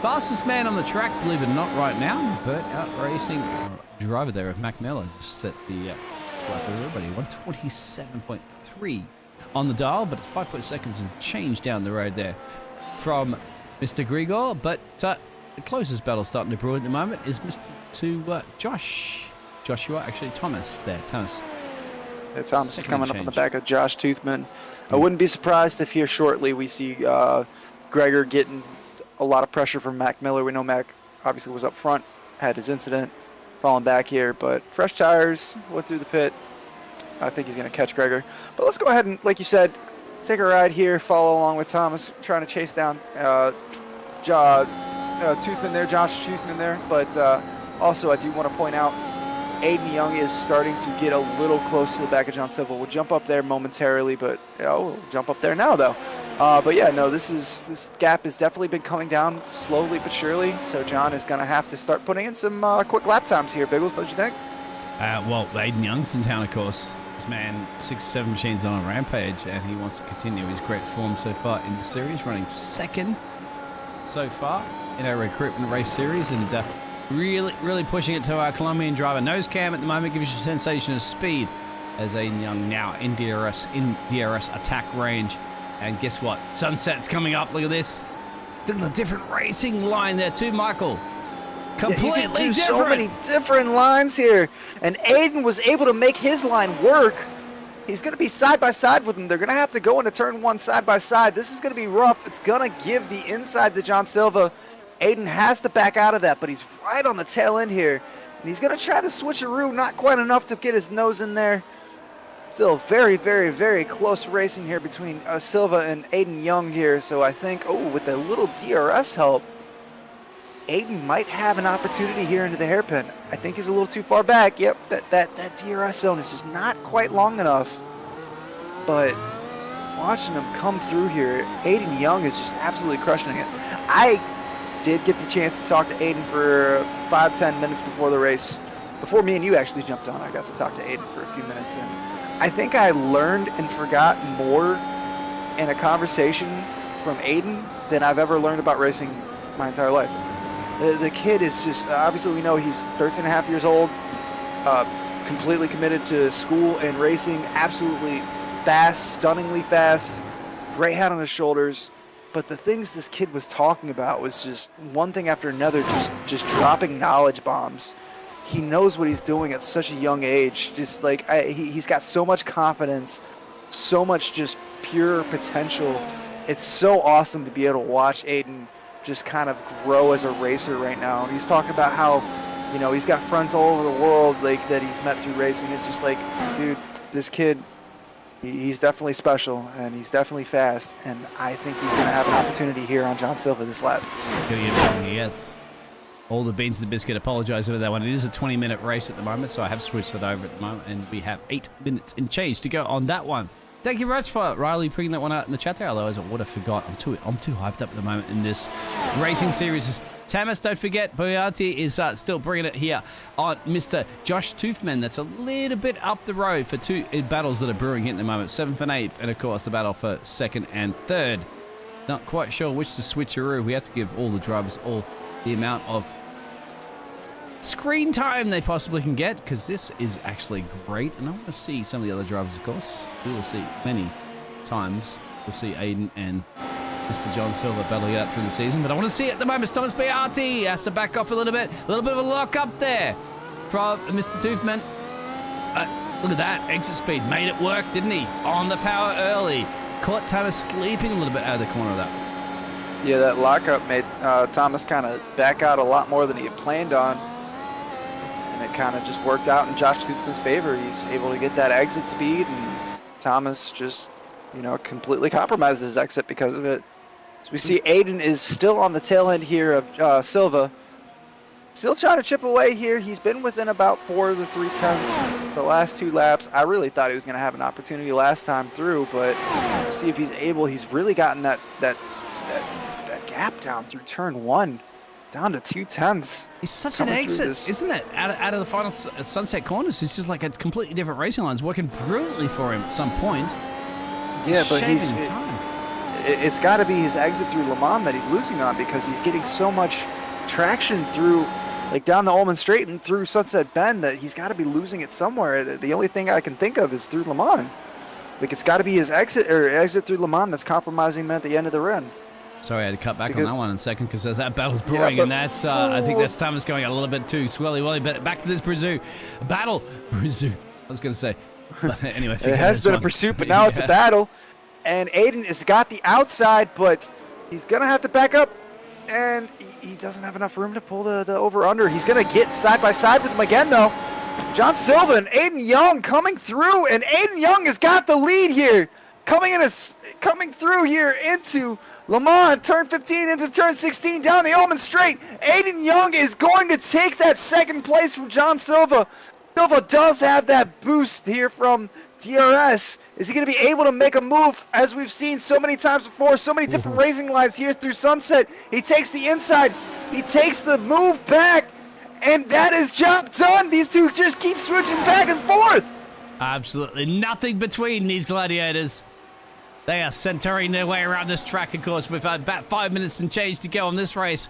Fastest man on the track, believe it or not, right now, Burt Racing driver there of Mac Miller just set the slap of everybody. 127.3 on the dial, but it's 5 seconds and change down the road there from Mr. Grigor. But the closest battle starting to brew at the moment is Thomas there. Thomas. Yeah, Thomas is coming up on the back of Josh Toothman. I wouldn't be surprised if here shortly we see Gregor getting a lot of pressure from Mac Miller. We know Mac obviously was up front, had his incident, falling back here, but fresh tires, went through the pit. I think he's going to catch Gregor. But let's go ahead and, like you said, take a ride here, follow along with Thomas, trying to chase down Toothman there, Josh Toothman there. But also, I do want to point out, Aiden Young is starting to get a little close to the back of John Silva. We'll jump up there momentarily, but we'll jump up there now, though. But yeah, no, this gap has definitely been coming down slowly but surely. So John is going to have to start putting in some quick lap times here, Biggles, don't you think? Well, Aiden Young's in town, of course. This man, 6-7 machines on a rampage, and he wants to continue his great form so far in the series, running second so far in our recruitment race series, and really pushing it to our Colombian driver. Nose cam at the moment gives you a sensation of speed as Aiden Young now in DRS attack range. And guess what? Sunset's coming up. Look at this. Look at the different racing line there too, Michael. Completely you can do different. so many different lines here, and Aiden was able to make his line work. He's going to be side by side with him. They're going to have to go into turn one side by side. This is going to be rough. It's going to give the inside to John Silva. Aiden has to back out of that, but he's right on the tail end here, and he's going to try the switcheroo. Not quite enough to get his nose in there. Still very, very, very close racing here between Silva and Aiden Young here. So I think, with a little DRS help, Aiden might have an opportunity here into the hairpin. I think he's a little too far back. Yep, that DRS zone is just not quite long enough. But watching him come through here, Aiden Young is just absolutely crushing it. I did get the chance to talk to Aiden for 5-10 minutes before the race. Before me and you actually jumped on, I got to talk to Aiden for a few minutes. And I think I learned and forgot more in a conversation from Aiden than I've ever learned about racing my entire life. The kid is just, obviously we know he's 13 and a half years old, completely committed to school and racing, absolutely fast, stunningly fast, great head on his shoulders. But the things this kid was talking about was just one thing after another, just dropping knowledge bombs. He knows what he's doing at such a young age. Just like he's got so much confidence, so much just pure potential. It's so awesome to be able to watch Aiden just kind of grow as a racer right now. And he's talking about how, he's got friends all over the world like that he's met through racing. It's just like, dude, this kid, he's definitely special and he's definitely fast. And I think he's going to have an opportunity here on John Silva this lap. He gets. All the beans and the biscuit apologize over that one. It is a 20-minute race at the moment, so I have switched it over at the moment, and we have 8 minutes and change to go on that one. Thank you very much for Riley bringing that one out in the chat there. Otherwise, I would have forgot. I'm too hyped up at the moment in this racing series. Tamas, don't forget, Boyati is still bringing it here on Mr. Josh Toothman. That's a little bit up the road for 2 battles that are brewing here at the moment. 7th and 8th, and of course the battle for 2nd and 3rd. Not quite sure which to switcheroo. We have to give all the drivers all the amount of screen time they possibly can get, because this is actually great. And I want to see some of the other drivers, of course. We will see many times. We'll see Aiden and Mr. John Silva battle it out through the season, but I want to see it at the moment. Thomas BRT has to back off a little bit of a lock up there from Mr. Toothman. Look at that exit speed, made it work, didn't he? On the power early, caught Thomas sleeping a little bit out of the corner of that. Yeah, that lockup made Thomas kind of back out a lot more than he had planned on. And it kind of just worked out in Josh Toothman's favor. He's able to get that exit speed, and Thomas just, completely compromised his exit because of it. So we see Aiden is still on the tail end here of Silva. Still trying to chip away here. He's been within about 4 to 3/10 the last 2 laps. I really thought he was going to have an opportunity last time through, but we'll see if he's able. He's really gotten that gap down through turn 1. Down to 2/10. It's such an exit, isn't it? Out of the final sunset corners, it's just like a completely different racing line. It's working brilliantly for him at some point. Yeah, but it's got to be his exit through Le Mans that he's losing on, because he's getting so much traction through, like down the Ullman Straight and through Sunset Bend, that he's got to be losing it somewhere. The only thing I can think of is through Le Mans. Like, it's got to be his exit through Le Mans that's compromising him at the end of the run. Sorry, I had to cut back on that one in a second, because that battle's brewing, and that's I think that's Thomas going a little bit too swelly-welly. But back to this battle. I was going to say. But anyway, it has been a pursuit, but now it's a battle. And Aiden has got the outside, but he's going to have to back up. And he doesn't have enough room to pull the over-under. He's going to get side by side with him again, though. John Silva and Aiden Young coming through, and Aiden Young has got the lead here. Coming through here into Le Mans, turn 15 into turn 16 down the Ullman Straight. Aiden Young is going to take that 2nd place from John Silva. Silva does have that boost here from DRS. Is he going to be able to make a move, as we've seen so many times before, so many different racing lines here through Sunset? He takes the inside. He takes the move back. And that is job done. These two just keep switching back and forth. Absolutely nothing between these gladiators. They are centering their way around this track, of course. We've had about 5 minutes and change to go on this race.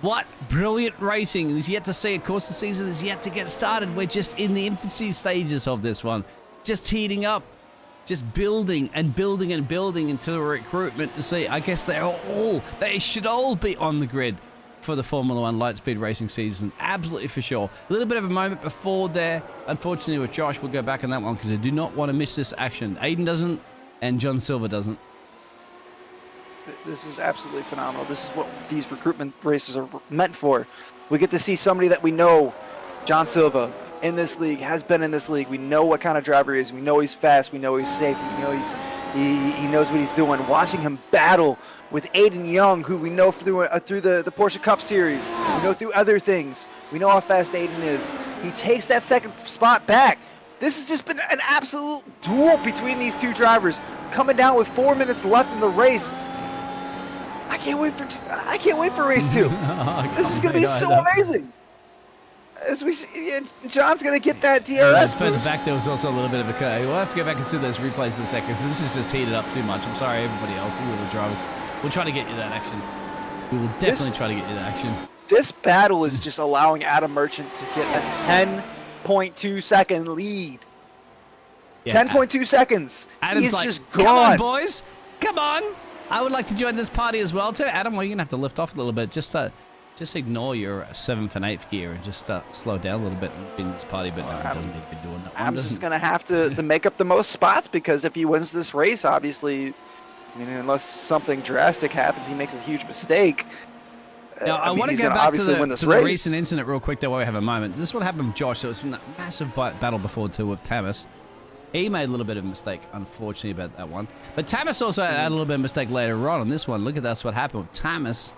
What brilliant racing is yet to see. Of course, the season is yet to get started. We're just in the infancy stages of this one. Just heating up. Just building and building and building into the recruitment to see. I guess they should all be on the grid for the Formula One light speed racing season. Absolutely for sure. A little bit of a moment before there. Unfortunately with Josh, we'll go back on that one because I do not want to miss this action. Aiden doesn't and John Silver doesn't. This is absolutely phenomenal. This is what these recruitment races are meant for. We get to see somebody that we know, John Silva, in this league, has been in this league. We know what kind of driver he is. We know he's fast. We know he's safe. We know he knows what he's doing. Watching him battle with Aiden Young, who we know through the Porsche Cup Series. We know through other things. We know how fast Aiden is. He takes that second spot back. This has just been an absolute duel between these two drivers. Coming down with 4 minutes left in the race. I can't wait for race 2. This is going to be so amazing. As we see, John's going to get that DRS For the boost. fact there was also a little bit of a cut. We'll have to go back and see those replays in a second because this is just heated up too much. I'm sorry, everybody else, all the drivers. We'll try to get you that action. We will definitely try to get you that action. This battle is just allowing Adam Merchant to get a 10.2 second lead. Yeah, 10.2 seconds. Adam's He's like, just come gone. on, boys. Come on. I would like to join this party as well, too. Adam, well, you're going to have to lift off a little bit. Just ignore your 7th and 8th gear and just slow down a little bit and be in this party, but no, he doesn't need to be doing that. I'm just going to have to make up the most spots because if he wins this race, obviously, I mean, unless something drastic happens, he makes a huge mistake. Now, I want to he's go gonna back obviously win to this the race. recent incident real quick, though, while we have a moment. This is what happened with Josh. So it was from that massive battle before, too, with Tamas. He made a little bit of a mistake, unfortunately, about that one. But Tamas also had a little bit of a mistake later on this one. Look at that's what happened with Tamas.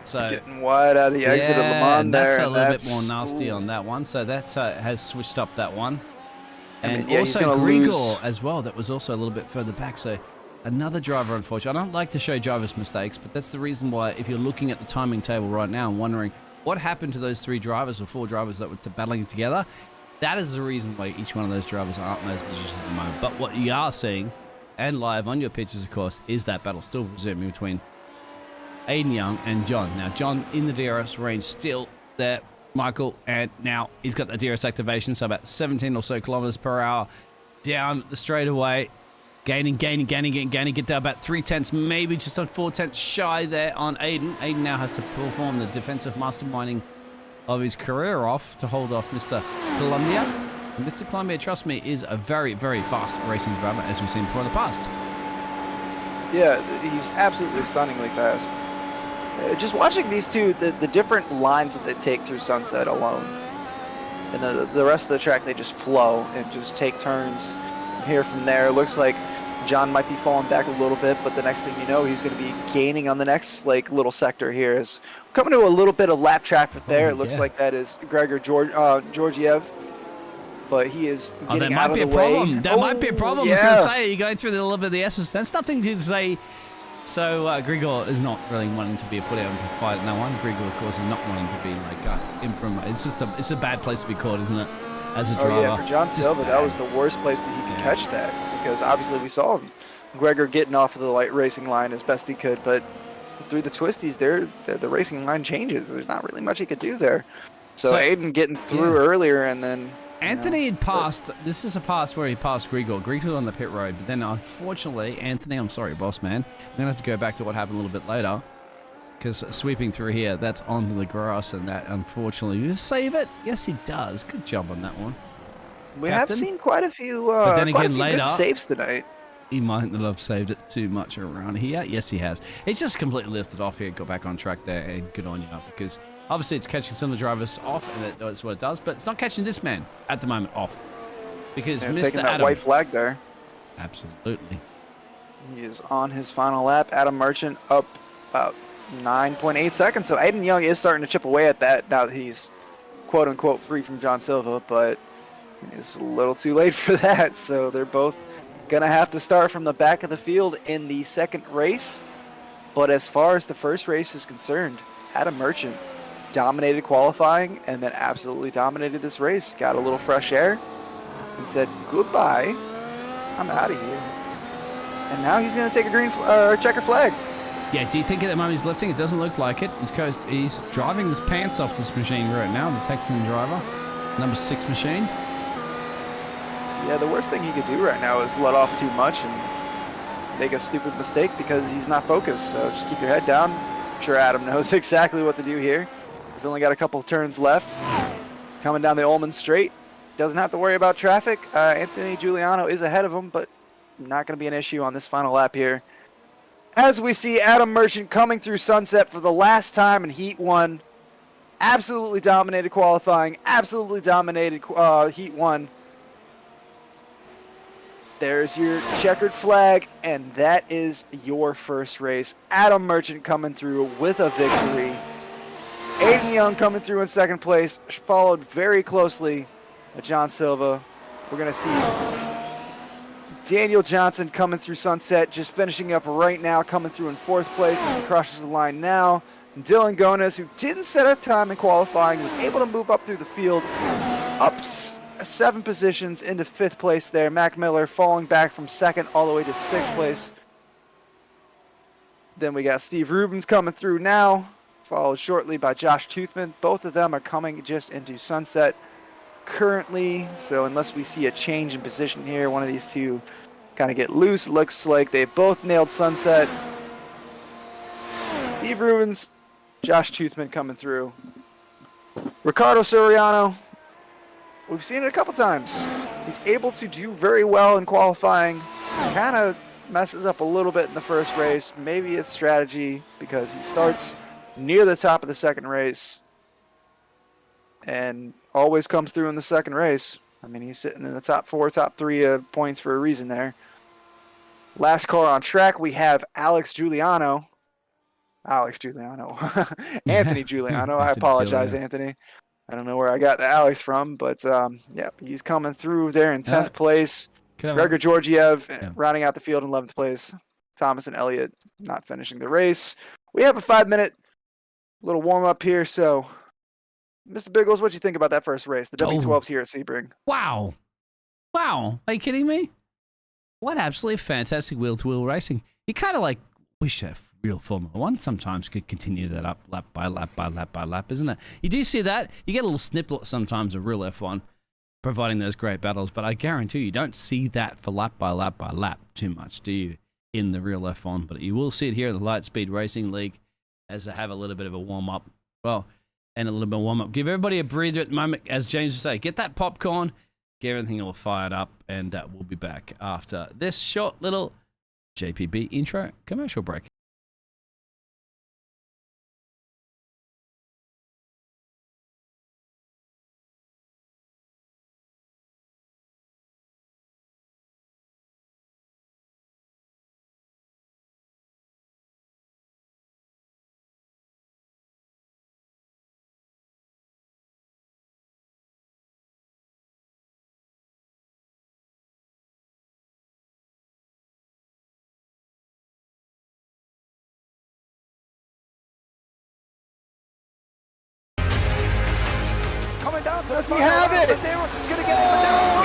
So Getting wide out of the exit of Le Mans there. That's a little bit more nasty on that one. So that has switched up that one. And also Grigor as well. That was also a little bit further back. So another driver, unfortunately. I don't like to show drivers mistakes, but that's the reason why if you're looking at the timing table right now and wondering what happened to those 3 drivers or 4 drivers that were battling together, that is the reason why each one of those drivers aren't in those positions at the moment. But what you are seeing, and live on your pictures, of course, is that battle still resuming between Aiden Young and John. Now, John in the DRS range still there, Michael, and now he's got the DRS activation, so about 17 or so kilometers per hour down the straightaway. Gaining, get down about 3/10, maybe just on 4/10 shy there on Aiden. Aiden now has to perform the defensive masterminding of his career off to hold off Mr. Columbia. And Mr. Columbia, trust me, is a very, very fast racing driver, as we've seen before in the past. Yeah, he's absolutely stunningly fast. Just watching these two, the different lines that they take through Sunset alone. And the rest of the track, they just flow and just take turns here from there. It looks like John might be falling back a little bit, but the next thing you know, he's going to be gaining on the next little sector here. Is coming to a little bit of lap traffic there. It looks like that is Gregor Georgiev, but he is getting out of the way. That might be a problem. I was going to say, you're going through a little bit of the S's. That's nothing to say. So Grigor is not really wanting to be a put out and fight in that one. Grigor, of course, is not wanting to be it's just it's a bad place to be caught, isn't it? As a driver. Oh yeah, for John Silva, that was the worst place that he could catch that, because obviously we saw Gregor getting off of the light racing line as best he could, but through the twisties there, the racing line changes. There's not really much he could do there. So Aiden getting through earlier, and then Anthony had passed. This is a pass where he passed Grigor. Grigor on the pit road, but then unfortunately, Anthony, I'm sorry, boss man, I'm gonna have to go back to what happened a little bit later. Because sweeping through here, that's onto the grass, and that, unfortunately, you save it? Yes, he does. Good job on that one. We Captain. have seen quite a few, But then quite again, a few later, good saves tonight. He might not have saved it too much around here. Yes, he has. He's just completely lifted off here, got back on track there, and good on you, because obviously it's catching some of the drivers off, and that's what it does, but it's not catching this man at the moment off. Because Mr. Taking that Adam, white flag there. Absolutely. He is on his final lap. Adam Merchant up about 9.8 seconds. So Aiden Young is starting to chip away at that now that he's quote-unquote free from John Silva, but it's a little too late for that. So they're both going to have to start from the back of the field in the second race. But as far as the first race is concerned, Adam Merchant dominated qualifying and then absolutely dominated this race. Got a little fresh air and said, goodbye, I'm out of here. And now he's going to take a green checker flag. Yeah, do you think at the moment he's lifting? It doesn't look like it. He's driving his pants off this machine right now, the Texan driver, number 6 machine. Yeah, the worst thing he could do right now is let off too much and make a stupid mistake because he's not focused. So just keep your head down. I'm sure Adam knows exactly what to do here. He's only got a couple of turns left. Coming down the Ullman straight. Doesn't have to worry about traffic. Anthony Giuliano is ahead of him, but not going to be an issue on this final lap here. As we see Adam Merchant coming through Sunset for the last time in Heat 1. Absolutely dominated qualifying. Absolutely dominated Heat 1. There's your checkered flag, and that is your first race. Adam Merchant coming through with a victory. Aiden Young coming through in second place, followed very closely by John Silva. We're going to see Daniel Johnson coming through Sunset, just finishing up right now, coming through in fourth place as he crosses the line now. And Dylan Gones, who didn't set a time in qualifying, was able to move up through the field, up 7 positions into 5th place there. Mac Miller falling back from 2nd all the way to 6th place. Then we got Steve Rubens coming through now, followed shortly by Josh Toothman. Both of them are coming just into Sunset currently, so unless we see a change in position here, one of these two kind of get loose. Looks like they both nailed Sunset. Steve Rubens, Josh Toothman coming through. Ricardo Soriano, we've seen it a couple times. He's able to do very well in qualifying. Kind of messes up a little bit in the first race. Maybe it's strategy because he starts near the top of the second race and always comes through in the second race. I mean, he's sitting in the top 4, top 3 points for a reason there. Last car on track, we have Anthony Giuliano. I apologize, Anthony. I don't know where I got the Alex from, but yeah, he's coming through there in 10th place. Gregor Georgiev rounding out the field in 11th place. Thomas and Elliott not finishing the race. We have a 5-minute little warm-up here, so Mr. Biggles, what do you think about that first race? The W12's here at Sebring. Wow. Wow. Are you kidding me? What absolutely fantastic wheel-to-wheel racing. You kind of like wish a real Formula 1 sometimes could continue that up lap by lap by lap by lap, isn't it? You do see that. You get a little snippet sometimes of real F1 providing those great battles, but I guarantee you don't see that for lap by lap by lap too much, do you, in the real F1? But you will see it here in the Lightspeed Racing League as they have a little bit of a warm-up. Well, and a little bit of warm-up. Give everybody a breather at the moment, as James would say. Get that popcorn, get everything all fired up, and we'll be back after this short little JPB intro commercial break. Coming down for Does the he final have round. it? Medeiros is going to get it.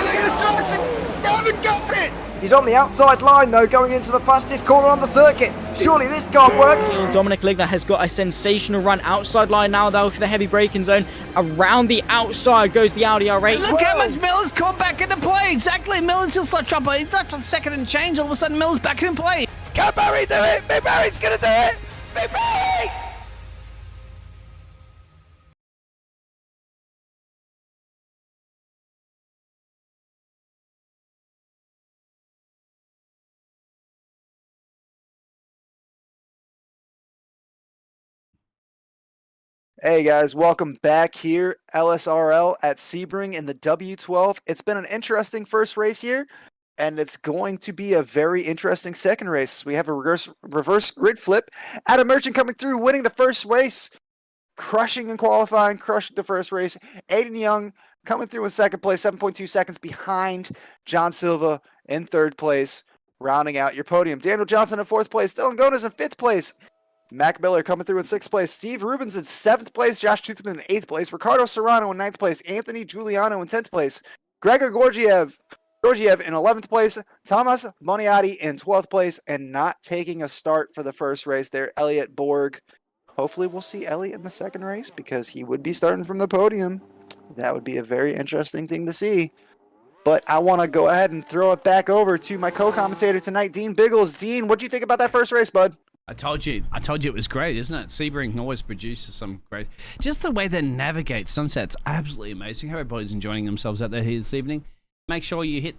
Medeiros is gonna Haven't got it! He's on the outside line though, going into the fastest corner on the circuit. Surely this can't work. Dominic Ligner has got a sensational run outside line now though for the heavy braking zone. Around the outside goes the Audi R8. Look how much Miller's caught back into play. Exactly. Miller's still such trouble. He's not on second and change. All of a sudden, Miller's back in play. Can Barry do it? Big Barry's gonna do it! Big Barry! Hey guys, welcome back here, LSRL at Sebring in the W12. It's been an interesting first race here, and it's going to be a very interesting second race. We have a reverse grid flip. Adam Merchant coming through, winning the first race, crushing in qualifying, crushing the first race. Aiden Young coming through in second place, 7.2 seconds behind John Silva in third place, rounding out your podium. Daniel Johnson in fourth place, Dylan Gones in fifth place. Mac Miller coming through in 6th place. Steve Rubens in 7th place. Josh Toothman in 8th place. Ricardo Serrano in 9th place. Anthony Giuliano in 10th place. Gregor Gorgiev in 11th place. Thomas Boniati in 12th place. And not taking a start for the first race there, Elliot Borg. Hopefully we'll see Elliot in the second race because he would be starting from the podium. That would be a very interesting thing to see. But I want to go ahead and throw it back over to my co-commentator tonight, Dean Biggles. Dean, what do you think about that first race, bud? I told you it was great, isn't it? Sebring always produces some great... Just the way they navigate Sunset's absolutely amazing. How everybody's enjoying themselves out there here this evening. Make sure you hit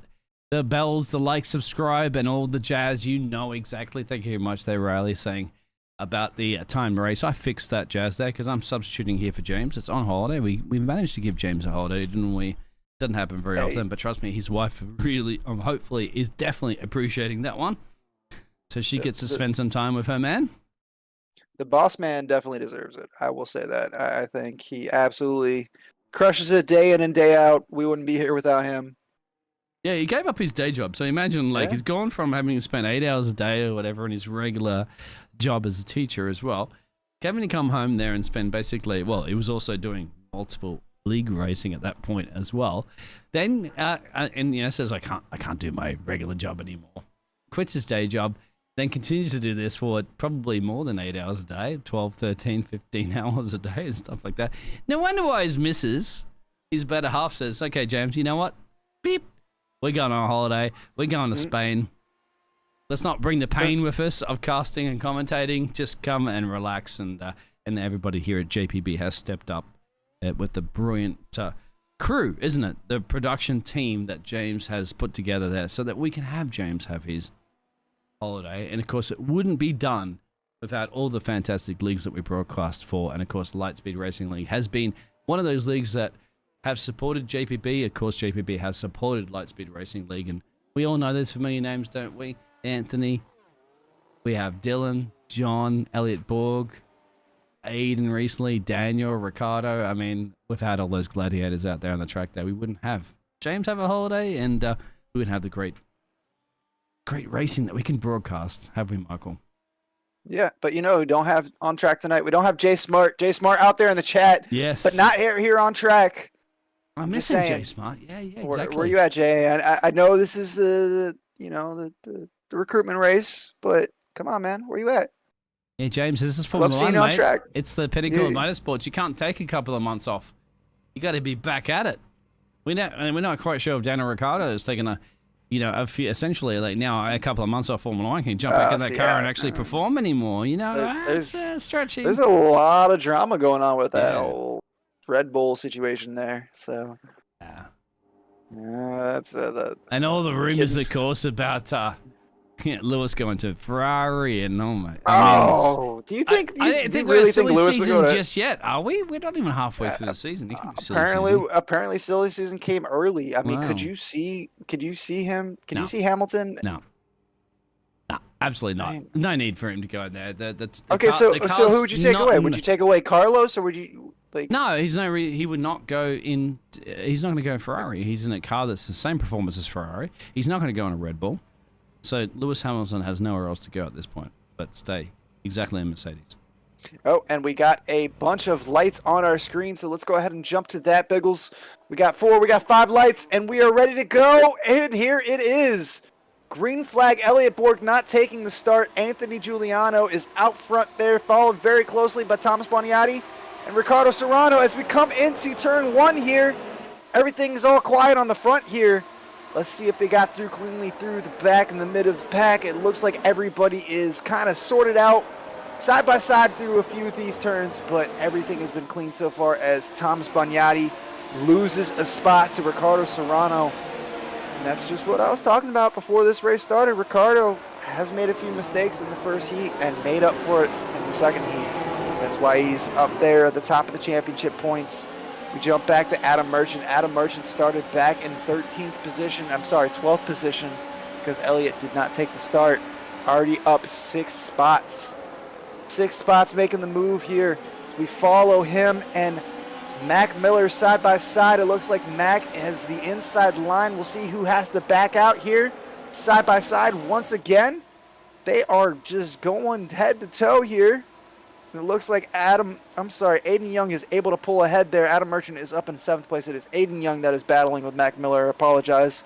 the bells, the like, subscribe, and all the jazz. You know exactly. Thank you very much there, Riley, saying about the timed race. I fixed that jazz there because I'm substituting here for James. It's on holiday. We managed to give James a holiday, didn't we? Doesn't happen very often, but trust me, his wife really, hopefully, is definitely appreciating that one. So she gets to spend some time with her man. The boss man definitely deserves it. I will say that. I think he absolutely crushes it day in and day out. We wouldn't be here without him. Yeah, he gave up his day job. So imagine, like, he's gone from having to spend 8 hours a day or whatever in his regular job as a teacher as well. Having to come home there and spend basically, well, he was also doing multiple league racing at that point as well. Then, says, I can't do my regular job anymore. Quits his day job, then continues to do this for probably more than 8 hours a day, 12, 13, 15 hours a day and stuff like that. No wonder why his missus, his better half, says, okay, James, you know what? Beep. We're going on a holiday. We're going to Spain. Let's not bring the pain with us of casting and commentating. Just come and relax. And everybody here at JPB has stepped up with the brilliant crew, isn't it? The production team that James has put together there so that we can have James have his holiday. And of course, it wouldn't be done without all the fantastic leagues that we broadcast for. And of course, Lightspeed Racing League has been one of those leagues that have supported JPB. Of course, JPB has supported Lightspeed Racing League. And we all know those familiar names, don't we? Anthony, we have Dylan, John, Elliot Borg, Aiden recently, Daniel, Ricardo. I mean, we've had all those gladiators out there on the track there. We wouldn't have James have a holiday, and we wouldn't have the great racing that we can broadcast, have we, Michael? Yeah, but you know who don't have on track tonight? We don't have Jay Smart. Jay Smart out there in the chat. Yes. But not here on track. I'm missing Jay Smart. Yeah, exactly. Where you at, Jay? I know this is the recruitment race, but come on, man. Where you at? Yeah, James, this is Formula 1, on mate. Track. It's the pinnacle of motorsports. You can't take a couple of months off. You got to be back at it. We're not quite sure if Daniel Ricciardo is taking essentially like now a couple of months off Formula 1 can jump back in that car and actually perform anymore. You know, there's stretchy. There's a lot of drama going on with that whole Red Bull situation there. So that's and all the rumors, of course, about Lewis going to Ferrari and do you think? I don't think we're silly season just yet, are we? We're not even halfway through the season. You can be silly season. Apparently, silly season came early. I mean, Wow. could you see him? Can you see Hamilton? No, absolutely not. No need for him to go in there. So who would you take away? Would you take away Carlos, or would you like? No, he would not go in. He's not going to go in Ferrari. He's in a car that's the same performance as Ferrari. He's not going to go in a Red Bull. So Lewis Hamilton has nowhere else to go at this point, but stay exactly in Mercedes. Oh, and we got a bunch of lights on our screen, so let's go ahead and jump to that, Biggles. We got 5 lights, and we are ready to go, and here it is. Green flag, Elliot Borg not taking the start. Anthony Giuliano is out front there, followed very closely by Thomas Boniati and Ricardo Serrano. As we come into turn 1 here, everything is all quiet on the front here. Let's see if they got through cleanly through the back and the mid of the pack. It looks like everybody is kind of sorted out side by side through a few of these turns, but everything has been clean so far as Thomas Boniati loses a spot to Ricardo Serrano. And that's just what I was talking about before this race started. Ricardo has made a few mistakes in the first heat and made up for it in the second heat. That's why he's up there at the top of the championship points. We jump back to Adam Merchant. Adam Merchant started back in 12th position because Elliott did not take the start. Already up 6 spots. 6 spots making the move here. We follow him and Mac Miller side by side. It looks like Mac has the inside line. We'll see who has to back out here. Side by side once again. They are just going head to toe here. It looks like Aiden Young is able to pull ahead there. Adam Merchant is up in 7th place. It is Aiden Young that is battling with Mac Miller. I apologize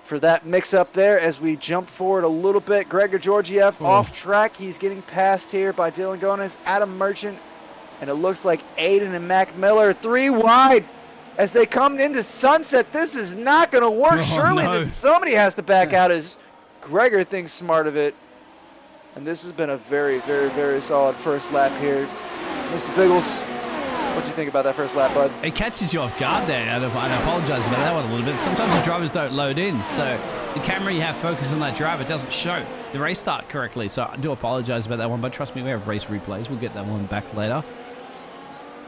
for that mix-up there as we jump forward a little bit. Gregor Georgiev off track. He's getting passed here by Dylan Gomez, Adam Merchant, and it looks like Aiden and Mac Miller 3 wide as they come into Sunset. This is not going to work. Surely somebody has to back out as Gregor thinks smart of it. And this has been a very, very, very solid first lap here. Mr. Biggles, what do you think about that first lap, bud? It catches you off guard there, and I apologize about that one a little bit. Sometimes the drivers don't load in, so the camera you have focused on that driver doesn't show the race start correctly. So I do apologize about that one, but trust me, we have race replays. We'll get that one back later.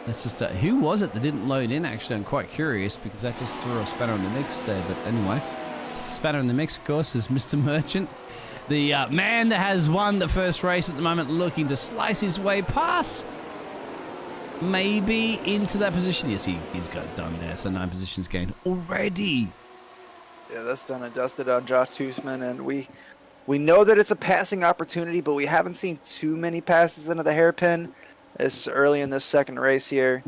Let's just, who was it that didn't load in, actually? I'm quite curious, because that just threw a spanner in the mix there. But anyway, spanner in the mix, of course, is Mr. Merchant. The man that has won the first race at the moment, looking to slice his way past, maybe into that position. Yes, he's got it done there, so 9 positions gained already. Yeah, that's done and dusted on Josh Toothman, and we know that it's a passing opportunity, but we haven't seen too many passes into the hairpin. This is early in this second race here.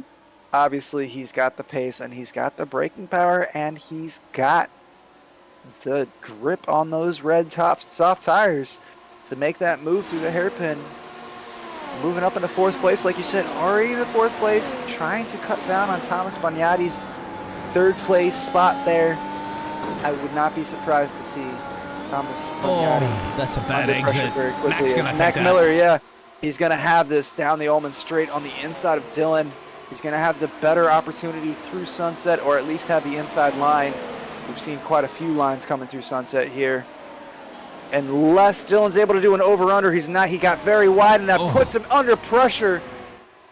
Obviously, he's got the pace, and he's got the braking power, and he's got the grip on those red top soft tires to make that move through the hairpin. Moving up into 4th place, like you said, already in the 4th place, trying to cut down on Thomas Bagnati's 3rd place spot there. I would not be surprised to see Thomas Bagnati that's a bad under pressure exit. very quickly. Mac's gonna Mac take Miller, yeah, he's going to have this down the Ullman straight on the inside of Dylan. He's going to have the better opportunity through Sunset, or at least have the inside line. We've seen quite a few lines coming through Sunset here. Unless Dylan's able to do an over-under, he's not. He got very wide, and that puts him under pressure.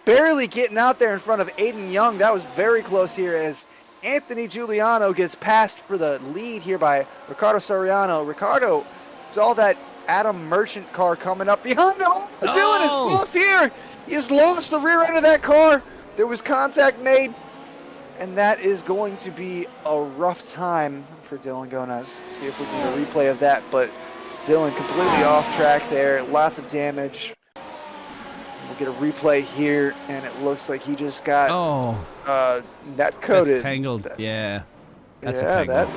Barely getting out there in front of Aiden Young. That was very close here as Anthony Giuliano gets passed for the lead here by Ricardo Soriano. Ricardo saw that Adam Merchant car coming up behind him. Dylan is off here. He has lost the rear end of that car. There was contact made. And that is going to be a rough time for Dylan Gomez. See if we can get a replay of that. But Dylan completely off track there. Lots of damage. We'll get a replay here, and it looks like he just got net coated. That's tangled. Yeah. That's a tangle.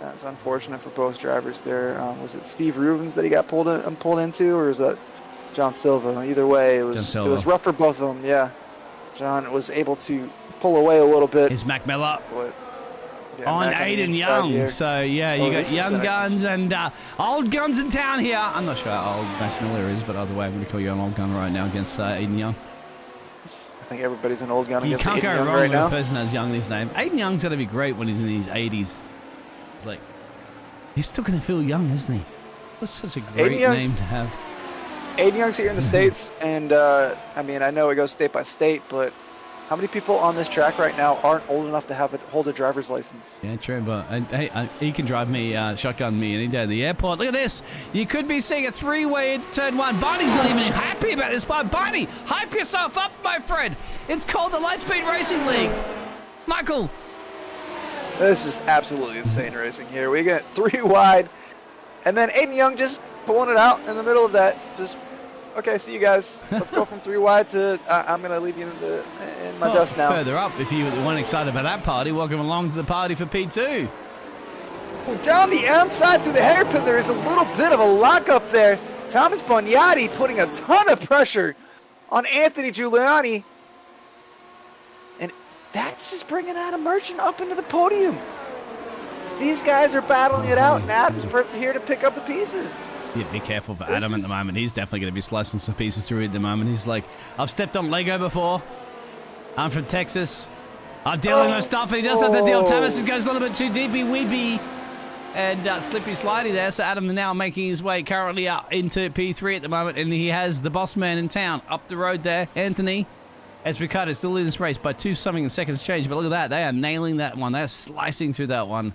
That's unfortunate for both drivers there. Was it Steve Rubens that he got pulled into, or is that John Silva? Either way, it was rough for both of them. Yeah. John was able to pull away a little bit. Is Mac Miller on Aiden Young. Here. So, yeah, you got young guns and old guns in town here. I'm not sure how old Mac Miller is, but either way, I'm going to call you an old gun right now against Aiden Young. I think everybody's an old gun against Aiden Young right now. You can't go wrong with a person as young as his name. Aiden Young's going to be great when he's in his 80s. It's like, he's still going to feel young, isn't he? That's such a great name to have. Aiden Young's here in the States, and I mean, I know it goes state by state, but how many people on this track right now aren't old enough to hold a driver's license? Yeah, true, but hey, he can drive me, shotgun me any day at the airport. Look at this. You could be seeing a 3-way into turn 1. Barney's not even happy about this part. Barney, hype yourself up, my friend. It's called the Lightspeed Racing League. Michael. This is absolutely insane racing here. We get 3 wide, and then Aiden Young just pulling it out in the middle of that. Just, okay, see you guys. Let's go from 3 wide to I'm going to leave you in my dust now. Further up, if you weren't excited about that party, welcome along to the party for P2. Well, down the outside through the hairpin, there is a little bit of a lockup there. Thomas Bagnati putting a ton of pressure on Anthony Giuliani. And that's just bringing Adam Merchant up into the podium. These guys are battling it out, and Adam's here to pick up the pieces. Yeah, be careful for Adam at the moment. He's definitely going to be slicing some pieces through it at the moment. He's like, I've stepped on Lego before. I'm from Texas. I'm dealing with stuff, and he doesn't have to deal. Thomas goes a little bit too deepy-weepy and slippery-slidey there. So Adam now making his way currently up into P3 at the moment, and he has the boss man in town up the road there, Anthony. As Ricardo is still in this race by 2-something seconds change. But look at that. They are nailing that one. They're slicing through that one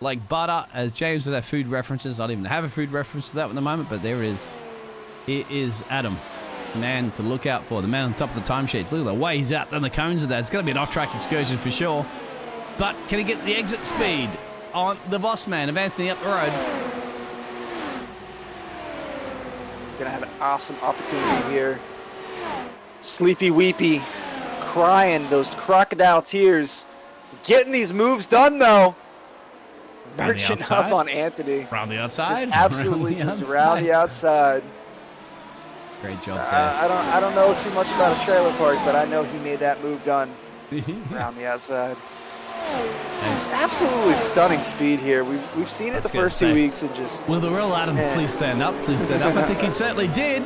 like butter. As James did have food references. I don't even have a food reference to that at the moment, but there it is. It is Adam. Man to look out for. The man on top of the timesheets. Look at the way he's out on the cones of that. It's going to be an off-track excursion for sure. But can he get the exit speed on the boss man of Anthony up the road? Gonna have an awesome opportunity here. Sleepy Weepy, crying those crocodile tears. Getting these moves done though. Merchant up on Anthony. Around the outside. Just absolutely just around the outside. Great job there. I don't know too much about a trailer park, but I know he made that move done around the outside. It's absolutely stunning speed here. We've seen it the first 2 weeks and just. Will the real Adam please stand up? Please stand up. I think he certainly did.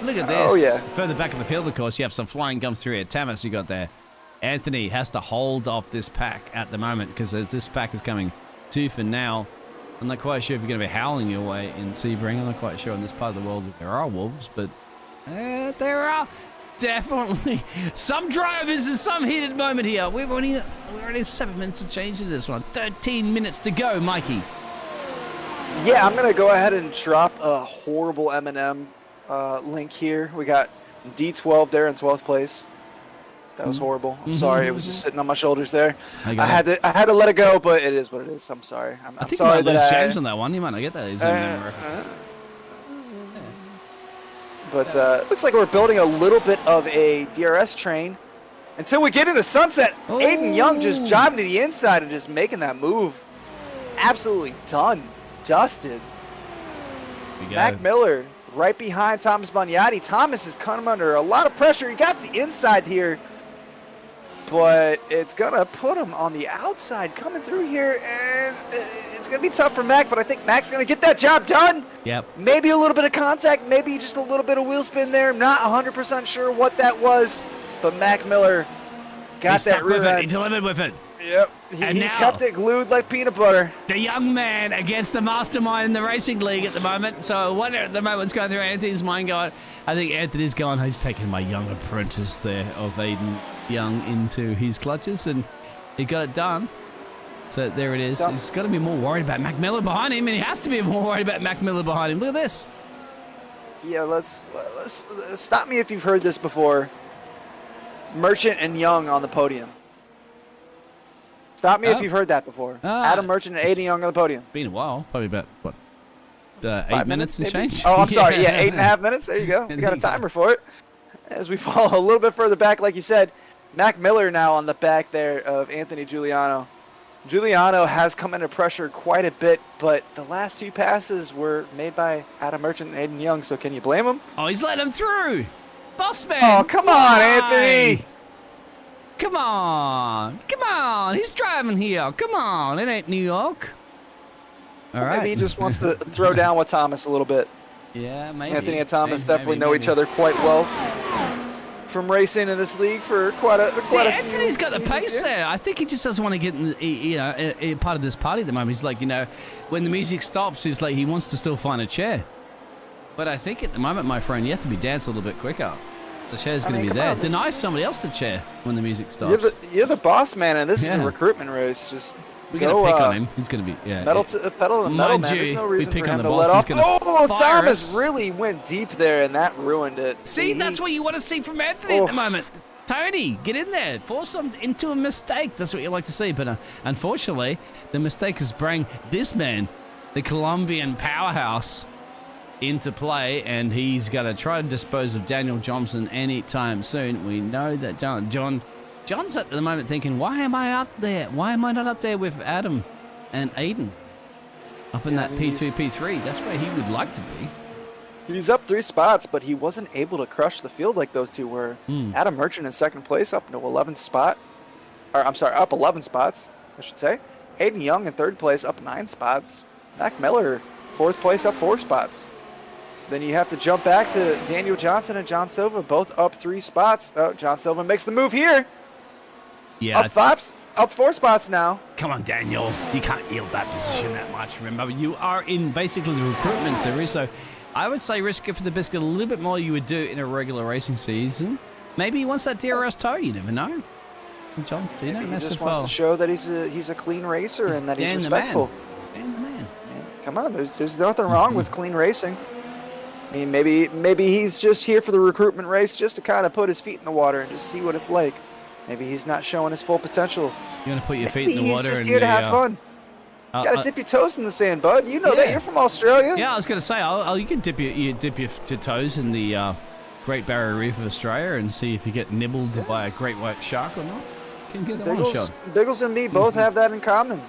Look at this. Oh yeah. Further back in the field, of course, you have some flying gums through here. Tamas, you got there. Anthony has to hold off this pack at the moment because this pack is coming tooth and nail. I'm not quite sure if you're going to be howling your way in Sebring. I'm not quite sure in this part of the world if there are wolves, but there are definitely some drivers in some heated moment here. We're only 7 minutes to change in this one. 13 minutes to go, Mikey. Yeah, I'm going to go ahead and drop a horrible M&M link here. We got D12 there in 12th place. That was horrible. I'm sorry. It was just sitting on my shoulders there. I had to let it go, but it is what it is. I'm sorry. I'm I think sorry you might lose that James on that one. You might not get that. But it looks like we're building a little bit of a DRS train until we get into sunset. Aiden Young just driving to the inside and just making that move. Absolutely done. Dusted. Mac Miller right behind Thomas Bagnotti. Thomas is coming under a lot of pressure. He got the inside here, but it's going to put him on the outside coming through here, and it's going to be tough for Mac, but I think Mac's going to get that job done. Yep. Maybe a little bit of contact, maybe just a little bit of wheel spin there. I'm not 100% sure what that was, but Mac Miller got that rear end. He delivered with it. Yep. He kept it glued like peanut butter. The young man against the mastermind in the racing league at the moment. So I wonder at the moment's going through Anthony's mind going, I think Anthony's going, he's taking my young apprentice there of Aiden Young into his clutches, and he got it done. So there it is. He's got to be more worried about Mac Miller behind him, and he has to be more worried about Mac Miller behind him. Look at this. Yeah, let's stop me if you've heard this before. Merchant and Young on the podium. Stop me if you've heard that before. Adam Merchant and Aiden Young on the podium. Been a while, probably about what, 8 minutes and change. Oh, I'm sorry. Yeah, 8.5 minutes. There you go. We got a timer for it. As we fall a little bit further back, like you said, Mac Miller now on the back there of Anthony Giuliano. Giuliano has come under pressure quite a bit, but the last two passes were made by Adam Merchant and Aiden Young, so can you blame him? Oh, he's letting him through. Boss man. Oh, come on, Anthony. Come on. Come on. He's driving here. Come on. It ain't New York. All right. Maybe he just wants to throw down with Thomas a little bit. Yeah, maybe. Anthony and Thomas definitely know each other quite well from racing in this league for quite a few Anthony's got the pace here. there. I think he just doesn't want to get in, part of this party at the moment. He's like, when the music stops, he's like, he wants to still find a chair. But I think at the moment, my friend, you have to be danced a little bit quicker. The chair's going to be there. Deny somebody else the chair when the music stops. You're the boss man, and this is a recruitment race. Just we're going to pick on him. He's going to be, pedal to the metal, man. There's no reason for him to let off. Oh, Thomas really went deep there, and that ruined it. See, that's what you want to see from Anthony at the moment. Tony, get in there. Force him into a mistake. That's what you like to see. But unfortunately, the mistake has brought this man, the Colombian powerhouse, into play, and he's going to try to dispose of Daniel Johnson anytime soon. We know that John's at the moment thinking, why am I up there? Why am I not up there with Adam and Aiden? Up in that P2, P3. That's where he would like to be. He's up 3 spots, but he wasn't able to crush the field like those two were. Adam Merchant in second place, up into 11th spot. Or, I'm sorry, up 11 spots, I should say. Aiden Young in third place, up 9 spots. Mac Miller, fourth place, up 4 spots. Then you have to jump back to Daniel Johnson and John Silva, both up 3 spots. Oh, John Silva makes the move here. Yeah. Up 4 spots now. Come on, Daniel. You can't yield that position that much. Remember, you are in basically the recruitment series, so I would say risk it for the biscuit a little bit more you would do in a regular racing season. Maybe he wants that DRS toe. You never know. John, he just wants to show that he's a clean racer and that he's respectful. Dan the man. Come on, there's nothing wrong with clean racing. I mean, maybe he's just here for the recruitment race just to kind of put his feet in the water and just see what it's like. Maybe he's not showing his full potential. You're going to put your feet in the water. He's just here to have fun. Gotta dip your toes in the sand, bud. You know that. You're from Australia. Yeah, I was going to say, you can dip your toes in the Great Barrier Reef of Australia and see if you get nibbled by a great white shark or not. Can get that one shot. Biggles and me both have that in common.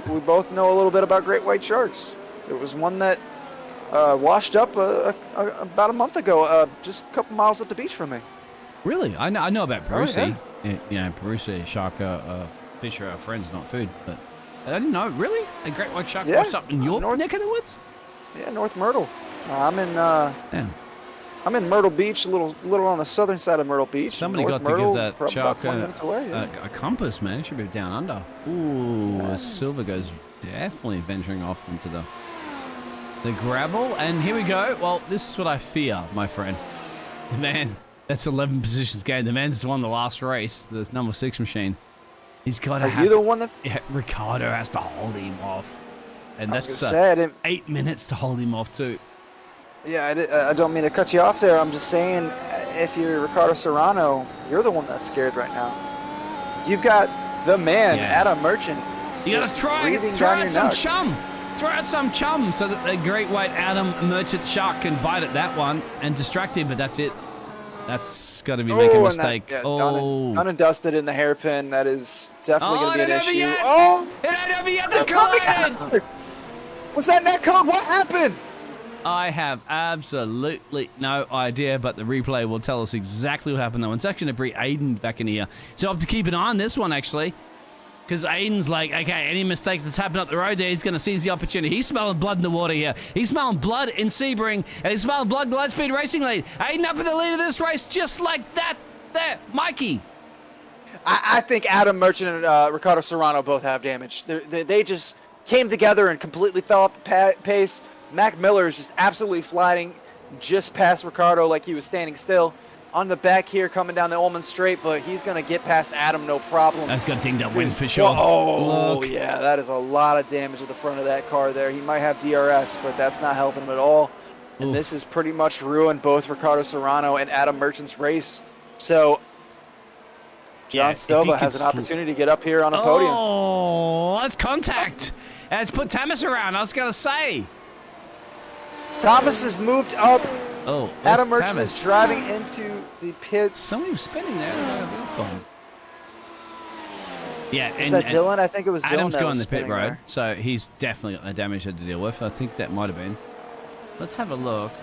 We both know a little bit about great white sharks. There was one that washed up about a month ago, just a couple miles up the beach from me. Really? I know about Brucey. yeah. Yeah, Brucey, shark, fish are friends, not food. But I didn't know. Really? A great white shark washed up in your neck of the woods? Yeah, North Myrtle. I'm in Myrtle Beach, a little on the southern side of Myrtle Beach. Somebody North got Myrtle, to give that shark 20 minutes away, a compass, man. It should be down under. Ooh, Silver goes definitely venturing off into the gravel. And here we go. Well, this is what I fear, my friend. The man, that's 11 positions gained. The man just won the last race, the number 6 machine. He's got to have... Are you the one that... Yeah, Ricardo has to hold him off. And that's 8 minutes to hold him off, too. Yeah, I don't mean to cut you off there. I'm just saying, if you're Ricardo Serrano, you're the one that's scared right now. You've got the man, Adam Merchant. You got to throw out some chum. Throw out some chum so that the great white Adam Merchant shark can bite at that one and distract him, but that's it. That's got to be making a mistake. Done and dusted in the hairpin. That is definitely going to be an issue. It ain't over yet. Was that net code? What happened? I have absolutely no idea, but the replay will tell us exactly what happened, though. It's actually going to bring Aiden back in here. So I have to keep an eye on this one, actually, because Aiden's like, okay, any mistake that's happened up the road there, he's going to seize the opportunity. He's smelling blood in the water here. He's smelling blood in Sebring, and he's smelling blood in the Lightspeed Racing lead. Aiden up in the lead of this race, just like that. There, Mikey. I think Adam Merchant and Ricardo Serrano both have damage. They just came together and completely fell off the pace. Mac Miller is just absolutely flying just past Ricardo like he was standing still. On the back here, coming down the Ullman Straight, but he's going to get past Adam no problem. That's got dinged up wings for sure. Oh, yeah, that is a lot of damage at the front of that car there. He might have DRS, but that's not helping him at all. And this has pretty much ruined both Ricardo Serrano and Adam Merchant's race. So John Silva has an opportunity to get up here on a podium. Oh, let's contact. Let's put Thomas around, I was going to say. Thomas has moved up. Oh, Adam Merchant is driving into the pits. Somebody was spinning there. Yeah, is that Dylan? I think it was Dylan. Adam's that going was the pit road, there. so he's definitely got the damage to deal with. I think that might have been. Let's have a look.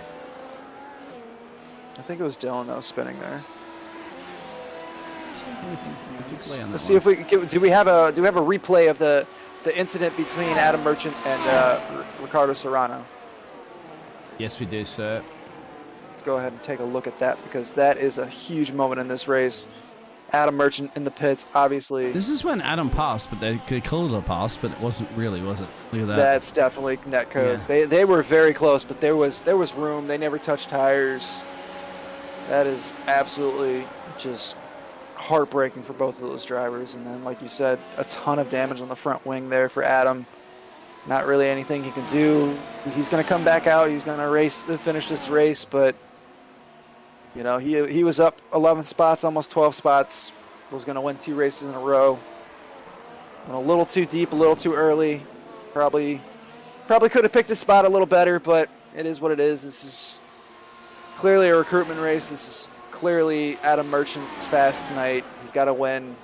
I think it was Dylan that was spinning there. Let's see if we do we have a replay of the incident between Adam Merchant and Ricardo Serrano. Yes, we do, sir. Go ahead and take a look at that because that is a huge moment in this race. Adam Merchant in the pits, obviously. This is when Adam passed, but they could call it a pass, but it wasn't really, was it? Look at that. That's definitely net code. Yeah. They were very close, but there was room. They never touched tires. That is absolutely just heartbreaking for both of those drivers. And then, like you said, a ton of damage on the front wing there for Adam. Not really anything he can do. He's going to come back out. He's going to finish this race, but you know, he was up 11 spots, almost 12 spots. Was going to win 2 races in a row. Went a little too deep, a little too early. Probably could have picked his spot a little better, but it is what it is. This is clearly a recruitment race. This is clearly Adam Merchant's fast tonight. He's got to win.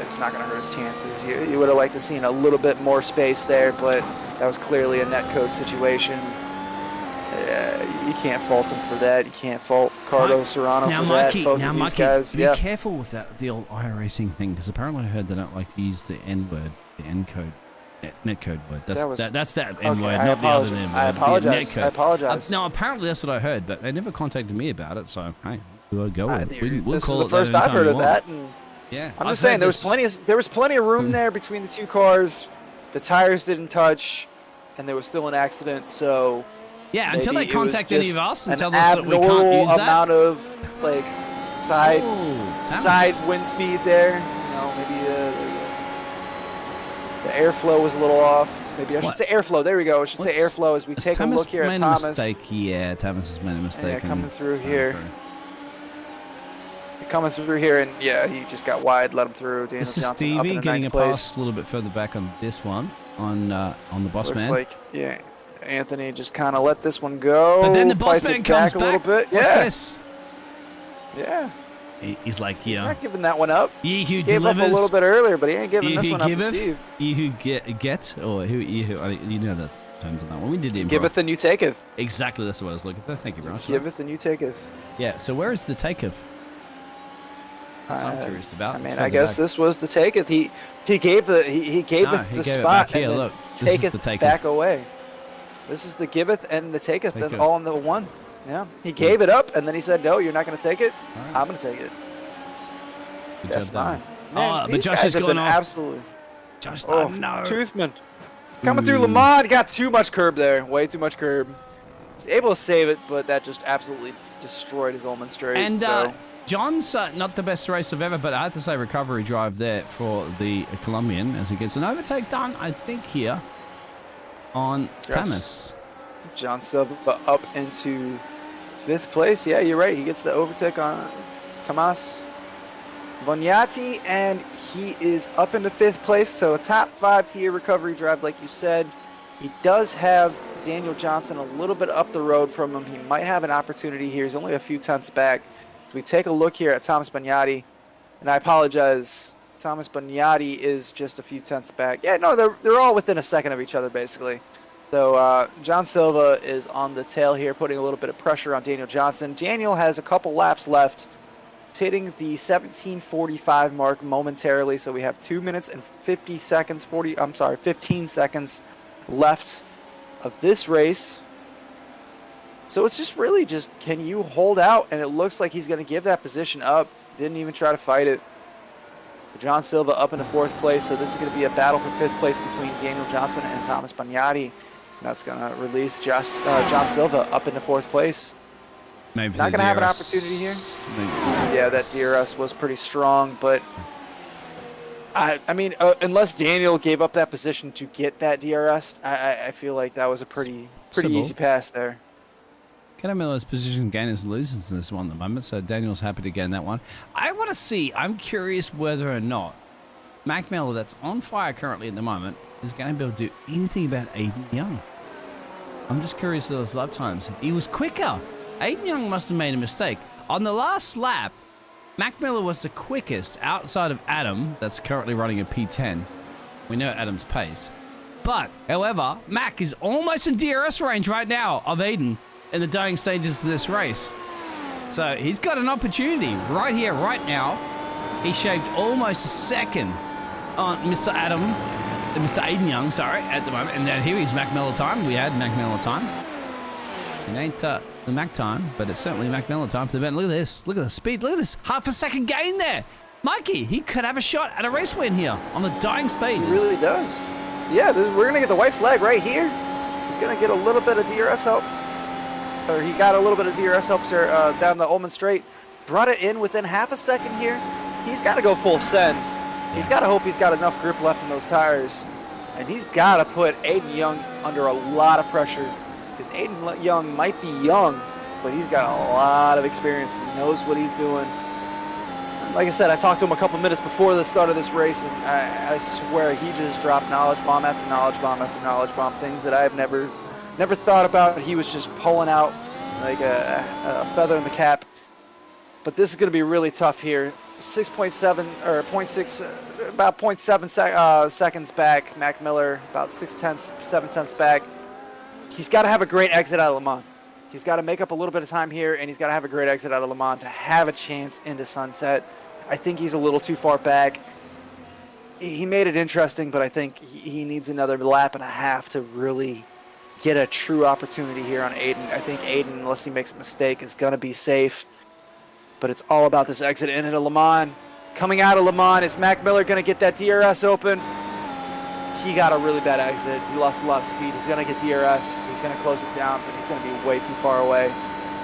It's not going to hurt his chances. You would have liked to seen a little bit more space there, but that was clearly a net code situation. You can't fault him for that. You can't fault Ricardo Serrano for that. Both of these guys. Be careful with the old iRacing thing, because apparently I heard they don't like to use the N word, the N code, net code word. That's that N word, not the other N word. I apologize. No, apparently that's what I heard, but they never contacted me about it. So hey, we'll go with it. We'll this call is the first I've heard of that. And yeah, I'm just saying there was plenty of room there between the two cars. The tires didn't touch, and there was still an accident. So yeah, until they contact any of us and tell us that we can't use that. Amount of like side wind speed there. You know, maybe the airflow was a little off. Maybe I should say airflow. There we go. I should say airflow as we take a look here at Thomas. Yeah, Thomas has made a mistake. Yeah, coming through here. Coming through here, and yeah, he just got wide, let him through. Daniel this is Johnson Stevie up in getting a place. pass a little bit further back on this one. on the boss Looks man. like, yeah, Anthony just kind of let this one go. But then the boss fights man it comes back a little bit. What's Yeah, this? yeah. He's like, He's not giving that one up. Ye who Gave delivers, up a little bit earlier, but he ain't giving ye this who one up to giveth, Steve. ye who get, or who, you know the terms of that one. We did it. Giveth and you taketh. Exactly, that's what I was looking for. Thank you, Brown. Giveth and you taketh. Yeah, so where is the taketh? That's what I'm curious about. I mean, Let's I further guess back. this was the taketh. He gave the he gave No, it he the gave it spot back here, and then look. This is taketh the taketh. back away. This is the giveth and the taketh, Taketh. and all in the one. Yeah, he gave it up, and then he said, "No, you're not going to take it. All right. I'm going to take it. Good That's job, fine." Dan. Man, Oh, but these Josh guys has have gone been off. absolutely. Josh, Oh, no. Toothman coming through Le Mans, got too much curb there. Way too much curb. He's able to save it, but that just absolutely destroyed his Ullman straight. And so. John's not the best race of ever, but I have to say recovery drive there for the Colombian as he gets an overtake done, I think, here on Tamas. John Silva up into 5th place. Yeah, you're right. He gets the overtake on Tomas Boniati, and he is up into 5th place. So a top 5 here recovery drive, like you said. He does have Daniel Johnson a little bit up the road from him. He might have an opportunity here. He's only a few tenths back. We take a look here at Thomas Boniati, and I apologize. Thomas Boniati is just a few tenths back. Yeah, no, they're all within a second of each other, basically. So John Silva is on the tail here, putting a little bit of pressure on Daniel Johnson. Daniel has a couple laps left, hitting the 17:45 mark momentarily. So we have 2 minutes and 15 seconds left of this race. So it's just really just, can you hold out? And it looks like he's going to give that position up. Didn't even try to fight it. So John Silva up into 4th place. So this is going to be a battle for 5th place between Daniel Johnson and Thomas Boniati. That's going to release John Silva up into 4th place. Maybe Not the going to have an DRS. opportunity here. Maybe. Yeah, that DRS was pretty strong, but I mean, unless Daniel gave up that position to get that DRS, I feel like that was a pretty Simple. easy pass there. Caramello's position gainers and losers in this one at the moment, so Daniel's happy to gain that one. I want to see, I'm curious whether or not Mac Miller, that's on fire currently at the moment, is going to be able to do anything about Aiden Young. I'm just curious of those lap times. He was quicker. Aiden Young must have made a mistake. On the last lap, Mac Miller was the quickest outside of Adam, that's currently running a P10. We know Adam's pace. But, however, Mac is almost in DRS range right now of Aiden in the dying stages of this race. So he's got an opportunity right here, right now. He shaved almost a second on Mr. Aiden Young, sorry, at the moment. And then here is Mac Miller time. We had Mac Miller time. It ain't the Mac time, but it's certainly Mac Miller time for the event. Look at this. Look at the speed. Look at this. Half a second gain there. Mikey, he could have a shot at a race win here on the dying stages. He really does. Yeah, we're going to get the white flag right here. He's going to get a little bit of DRS help. Or he got a little bit of DRS help down the Ullman Straight. Brought it in within half a second here. He's got to go full send. He's got to hope he's got enough grip left in those tires. And he's got to put Aiden Young under a lot of pressure. Because Aiden Young might be young, but he's got a lot of experience. He knows what he's doing. And like I said, I talked to him a couple minutes before the start of this race, and I swear he just dropped knowledge bomb after knowledge bomb after knowledge bomb, things that I've never thought about. He was just pulling out like a feather in the cap. But this is going to be really tough here. 6.7 or 0.6, about 0.7 seconds back. Mac Miller about 7 tenths back. He's got to have a great exit out of Le Mans. He's got to make up a little bit of time here, and he's got to have a great exit out of Le Mans to have a chance into Sunset. I think he's a little too far back. He made it interesting, but I think he needs another lap and a half to really get a true opportunity here on Aiden. I think Aiden, unless he makes a mistake, is going to be safe. But it's all about this exit into Le Mans. Coming out of Le Mans, is Mac Miller going to get that DRS open? He got a really bad exit. He lost a lot of speed. He's going to get DRS. He's going to close it down, but he's going to be way too far away.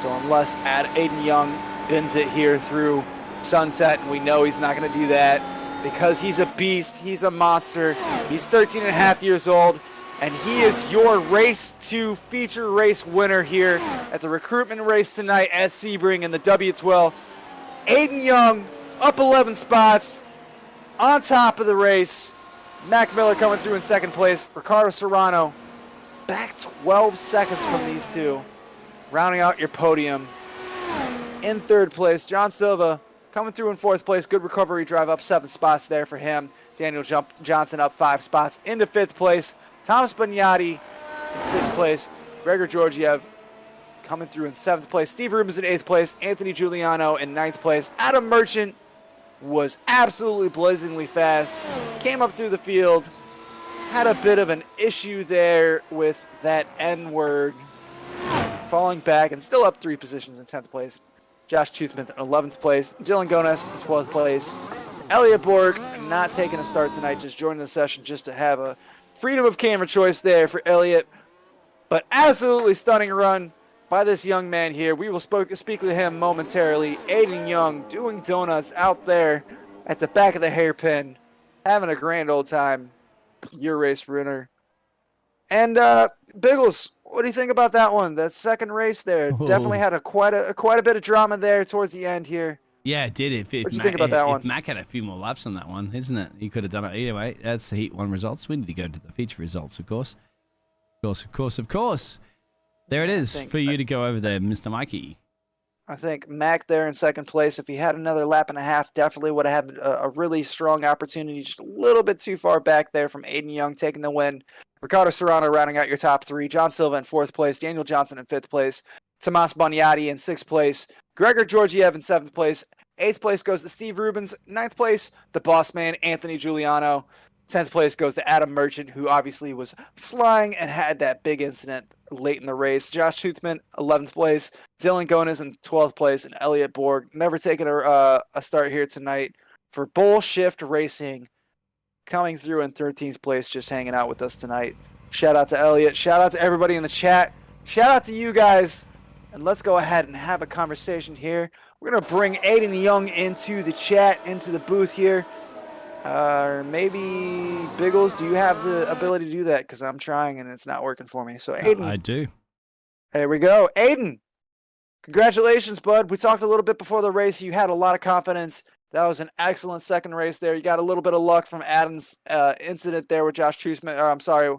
So unless Aiden Young bends it here through Sunset, and we know he's not going to do that because he's a beast. He's a monster. He's 13 and a half years old, and he is your Race 2 feature race winner here at the recruitment race tonight at Sebring in the W12. Aiden Young up 11 spots on top of the race. Mac Miller coming through in second place. Ricardo Serrano back 12 seconds from these two. Rounding out your podium. In third place, John Silva coming through in fourth place. Good recovery drive up 7 spots there for him. Daniel Johnson up 5 spots into fifth place. Thomas Bagnotti in sixth place. Gregor Georgiev coming through in 7th place. Steve Rubens in 8th place. Anthony Giuliano in 9th place. Adam Merchant was absolutely blazingly fast. Came up through the field. Had a bit of an issue there with that N-word. Falling back and still up 3 positions in 10th place. Josh Toothman in 11th place. Dylan Gones in 12th place. Elliot Borg not taking a start tonight, just joining the session just to have a freedom of camera choice there for Elliot. But absolutely stunning run by this young man here. We will speak with him momentarily. Aiden Young doing donuts out there at the back of the hairpin, having a grand old time. Your race winner. And Biggles, what do you think about that one? That second race there definitely had quite a bit of drama there towards the end here. Yeah, it did. What do you think about that one? Mac had a few more laps on that one, isn't it? He could have done it either way. That's the Heat 1 results. We need to go to the feature results, of course. Of course. There it is for you to go over there, Mr. Mikey. I think Mac there in second place, if he had another lap and a half, definitely would have had a really strong opportunity. Just a little bit too far back there from Aiden Young taking the win. Ricardo Serrano rounding out your top 3. John Silva in 4th place. Daniel Johnson in 5th place. Tomas Bagnotti in 6th place. Gregor Georgiev in 7th place. 8th place goes to Steve Rubens. 9th place, the boss man, Anthony Giuliano. 10th place goes to Adam Merchant, who obviously was flying and had that big incident late in the race. Josh Toothman, 11th place. Dylan Gones in 12th place. And Elliot Borg never taking a start here tonight for Bull Shift Racing. Coming through in 13th place, just hanging out with us tonight. Shout out to Elliot. Shout out to everybody in the chat. Shout out to you guys. And let's go ahead and have a conversation here. We're going to bring Aiden Young into the chat, into the booth here. Or maybe Biggles, do you have the ability to do that? Because I'm trying and it's not working for me. So Aiden. I do. There we go. Aiden, congratulations, bud. We talked a little bit before the race. You had a lot of confidence. That was an excellent second race there. You got a little bit of luck from Adam's incident there with Josh Toothman. Or I'm sorry,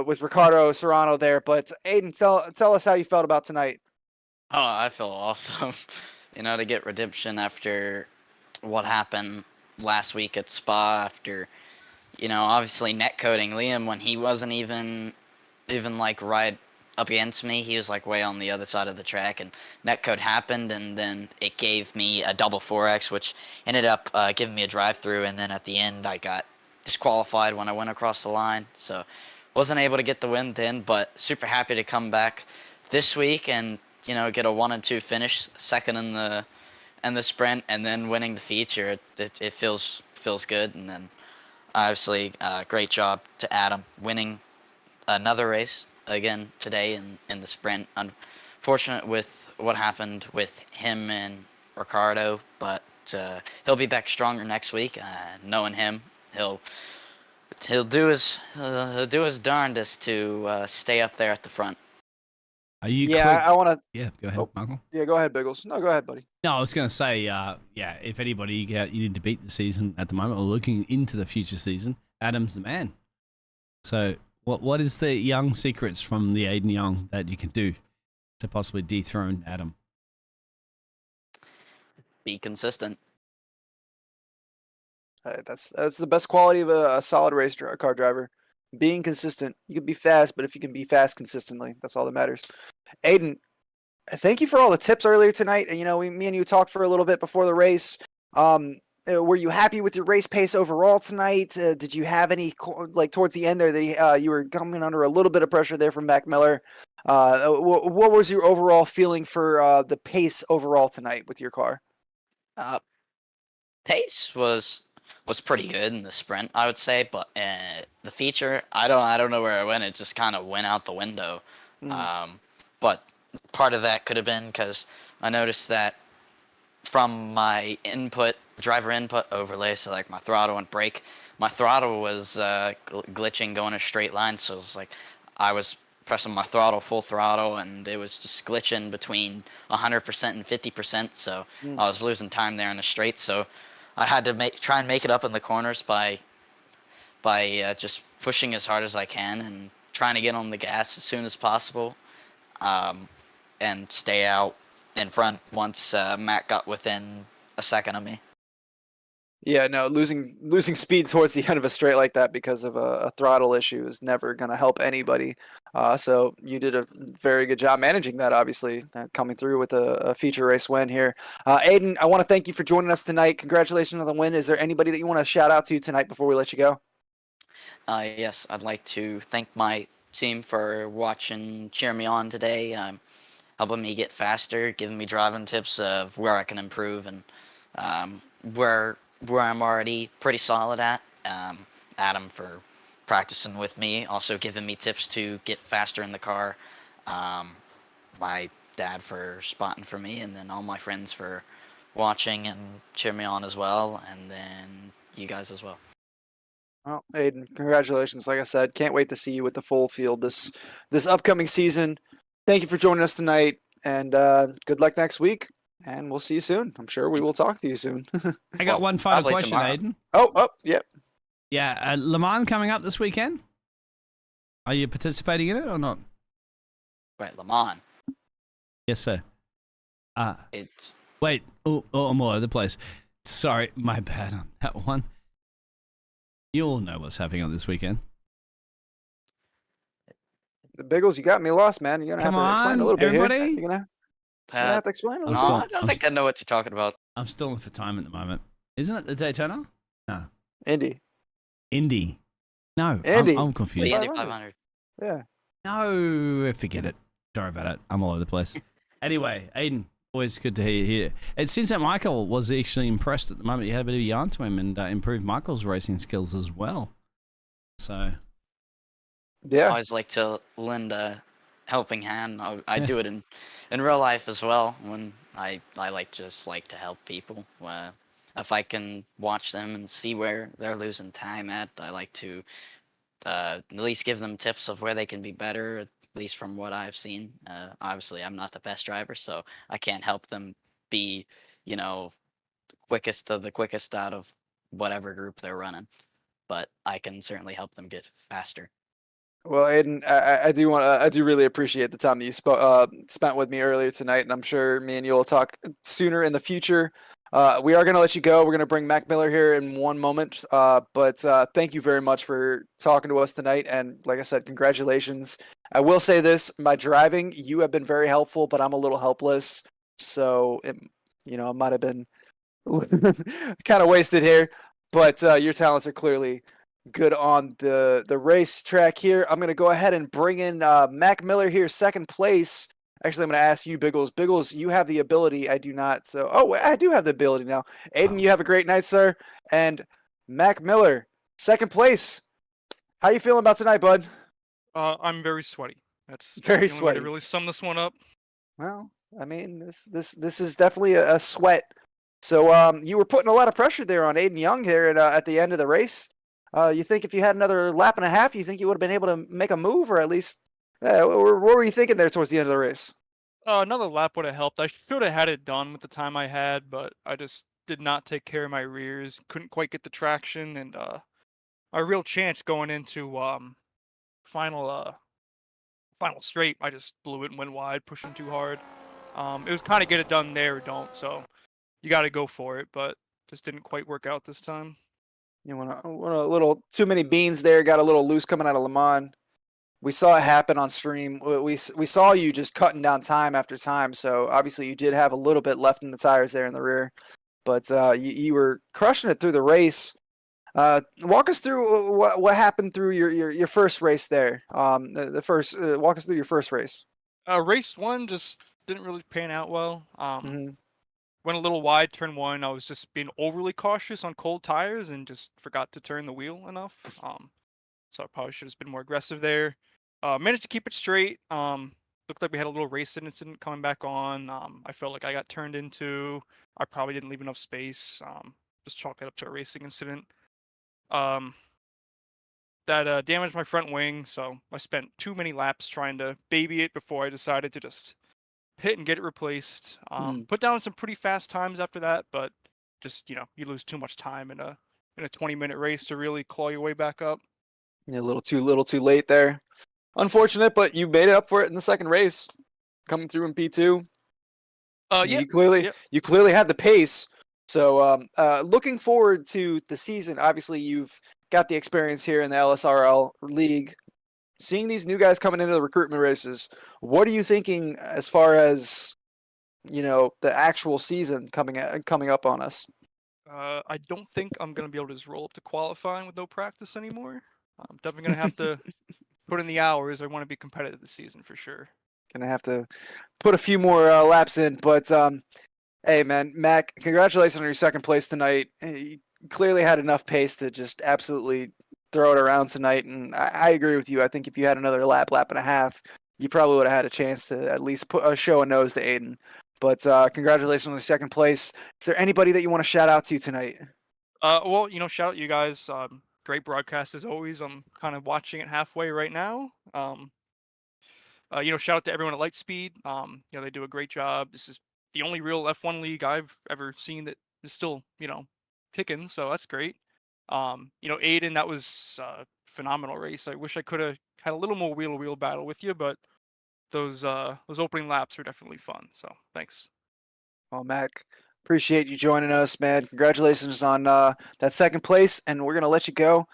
with Ricardo Serrano there. But Aiden, tell us how you felt about tonight. Oh, I feel awesome. To get redemption after what happened last week at Spa, after, obviously netcoding Liam when he wasn't even like right up against me. He was like way on the other side of the track, and netcode happened, and then it gave me a double 4X, which ended up giving me a drive-through, and then at the end I got disqualified when I went across the line, so wasn't able to get the win then, but super happy to come back this week and get a 1 and 2 finish, second in the sprint, and then winning the feature. It feels good. And then obviously great job to Adam winning another race again today in the sprint. Unfortunate with what happened with him and Ricardo, but he'll be back stronger next week. Knowing him, he'll do his darndest to stay up there at the front. Are you? Yeah, I want to. Yeah, go ahead, Michael. Yeah, go ahead, Biggles. No, go ahead, buddy. No, I was going to say, if anybody you need to beat the season at the moment or looking into the future season, Adam's the man. So, what is the young secrets from the Aiden Young that you can do to possibly dethrone Adam? Be consistent. That's the best quality of a solid race car driver. Being consistent. You can be fast, but if you can be fast consistently, that's all that matters. Aiden, thank you for all the tips earlier tonight. And me and you talked for a little bit before the race. Were you happy with your race pace overall tonight? Did you have any towards the end there that you were coming under a little bit of pressure there from Mac Miller? What was your overall feeling for the pace overall tonight with your car? Pace was pretty good in the sprint, I would say, but the feature, I don't know where it went. It just kind of went out the window. But part of that could have been because I noticed that from my driver input overlay, so like my throttle and brake, my throttle was glitching going a straight line. So it was like I was pressing my throttle full throttle, and it was just glitching between 100% and 50%. So I was losing time there in the straight. So I had to try and make it up in the corners by by just pushing as hard as I can and trying to get on the gas as soon as possible, and stay out in front once Matt got within a second of me. Yeah, no, losing speed towards the end of a straight like that because of a throttle issue is never going to help anybody. So you did a very good job managing that, obviously, coming through with a feature race win here. Aiden, I want to thank you for joining us tonight. Congratulations on the win. Is there anybody that you want to shout out to tonight before we let you go? Yes, I'd like to thank my team for watching, cheer me on today, helping me get faster, giving me driving tips of where I can improve and where I'm already pretty solid at. Adam for practicing with me, also giving me tips to get faster in the car. My dad for spotting for me, and then all my friends for watching and cheer me on as well, and then you guys as well. Well, Aiden, congratulations. Like I said, can't wait to see you with the full field this upcoming season. Thank you for joining us tonight, and good luck next week. And we'll see you soon. I'm sure we will talk to you soon. I got one final probably question, tomorrow. Aiden. Oh, yep. Yeah, Le Mans coming up this weekend. Are you participating in it or not? Right, Le Mans. Yes, sir. It's Wait. Oh, I'm all over the place. Sorry, my bad on that one. You all know what's happening on this weekend. The Biggles, you got me lost, man. You're gonna have to explain a little bit everybody? here. You're gonna have to explain a no, little. I don't think I know what you're talking about. I'm stalling for time at the moment. Isn't it the Daytona? No. Indy. Indy. No, Indy. I'm The confused. Indy 500. Yeah. No, forget it. Sorry about it. I'm all over the place. Anyway, Aiden, always good to hear you here. It seems that Michael was actually impressed at the moment. You had a bit of a yarn to him and improved Michael's racing skills as well. So, Yeah. I always like to lend a helping hand. I do it in real life as well. When I just like to help people. If I can watch them and see where they're losing time at, I like to at least give them tips of where they can be better. At least from what I've seen. Obviously, I'm not the best driver, so I can't help them be, quickest of the quickest out of whatever group they're running. But I can certainly help them get faster. Well, Aiden, I do really appreciate the time that you spent with me earlier tonight, and I'm sure me and you will talk sooner in the future. We are going to let you go. We're going to bring Mac Miller here in one moment, but thank you very much for talking to us tonight. And like I said, congratulations. I will say this: my driving, you have been very helpful, but I'm a little helpless, so it might have been kind of wasted here. But your talents are clearly good on the racetrack here. I'm going to go ahead and bring in Mac Miller here, second place. Actually, I'm going to ask you, Biggles. Biggles, you have the ability. I do not. So, I do have the ability now. Aiden, you have a great night, sir. And Mac Miller, second place. How you feeling about tonight, bud? I'm very sweaty. That's Very the only way sweaty. to really sum this one up. Well, I mean, this is definitely a sweat. So, you were putting a lot of pressure there on Aiden Young here at the end of the race. You think if you had another lap and a half, you think you would have been able to make a move, or at least, what were you thinking there towards the end of the race? Another lap would have helped. I should have had it done with the time I had, but I just did not take care of my rears. Couldn't quite get the traction, and a real chance going into final straight. I just blew it and went wide, pushing too hard. It was kind of get it done there or don't. So you got to go for it, but just didn't quite work out this time. You want a little too many beans there. Got a little loose coming out of Le Mans. We saw it happen on stream. We saw you just cutting down time after time. So obviously you did have a little bit left in the tires there in the rear, but you were crushing it through the race. Walk us through what happened through your first race there. Walk us through your first race. Race one just didn't really pan out well. Mm-hmm. Went a little wide, turn one. I was just being overly cautious on cold tires and just forgot to turn the wheel enough. So I probably should have been more aggressive there. Managed to keep it straight. Looked like we had a little race incident coming back on. I felt like I got turned into. I probably didn't leave enough space. Just chalk it up to a racing incident. That damaged my front wing, so I spent too many laps trying to baby it before I decided to just hit and get it replaced. Put down some pretty fast times after that, but just you lose too much time in a in a 20-minute race to really claw your way back up. Yeah, a little too late there. Unfortunate, but you made it up for it in the second race, coming through in P2. Yeah. You Yep. clearly had the pace. So looking forward to the season. Obviously, you've got the experience here in the LSRL League. Seeing these new guys coming into the recruitment races, what are you thinking as far as the actual season coming up on us? I don't think I'm gonna be able to just roll up to qualifying with no practice anymore. I'm definitely gonna have to put in the hours. I want to be competitive this season for sure. Gonna have to put a few more laps in, but hey man, Mac, congratulations on your second place tonight. You clearly had enough pace to just absolutely throw it around tonight, and I agree with you. I think if you had another lap and a half, you probably would have had a chance to at least show a nose to Aiden. But congratulations on the second place. Is there anybody that you want to shout out to tonight? Well, shout out you guys. Great broadcast as always. I'm kind of watching it halfway right now. Shout out to everyone at Lightspeed. They do a great job. This is the only real F1 league I've ever seen that is still, kicking. So that's great. Aiden, that was a phenomenal race. I wish I could have had a little more wheel-to-wheel battle with you, but those opening laps were definitely fun. So thanks. Well, Mac, appreciate you joining us, man. Congratulations on that second place, and we're gonna let you go.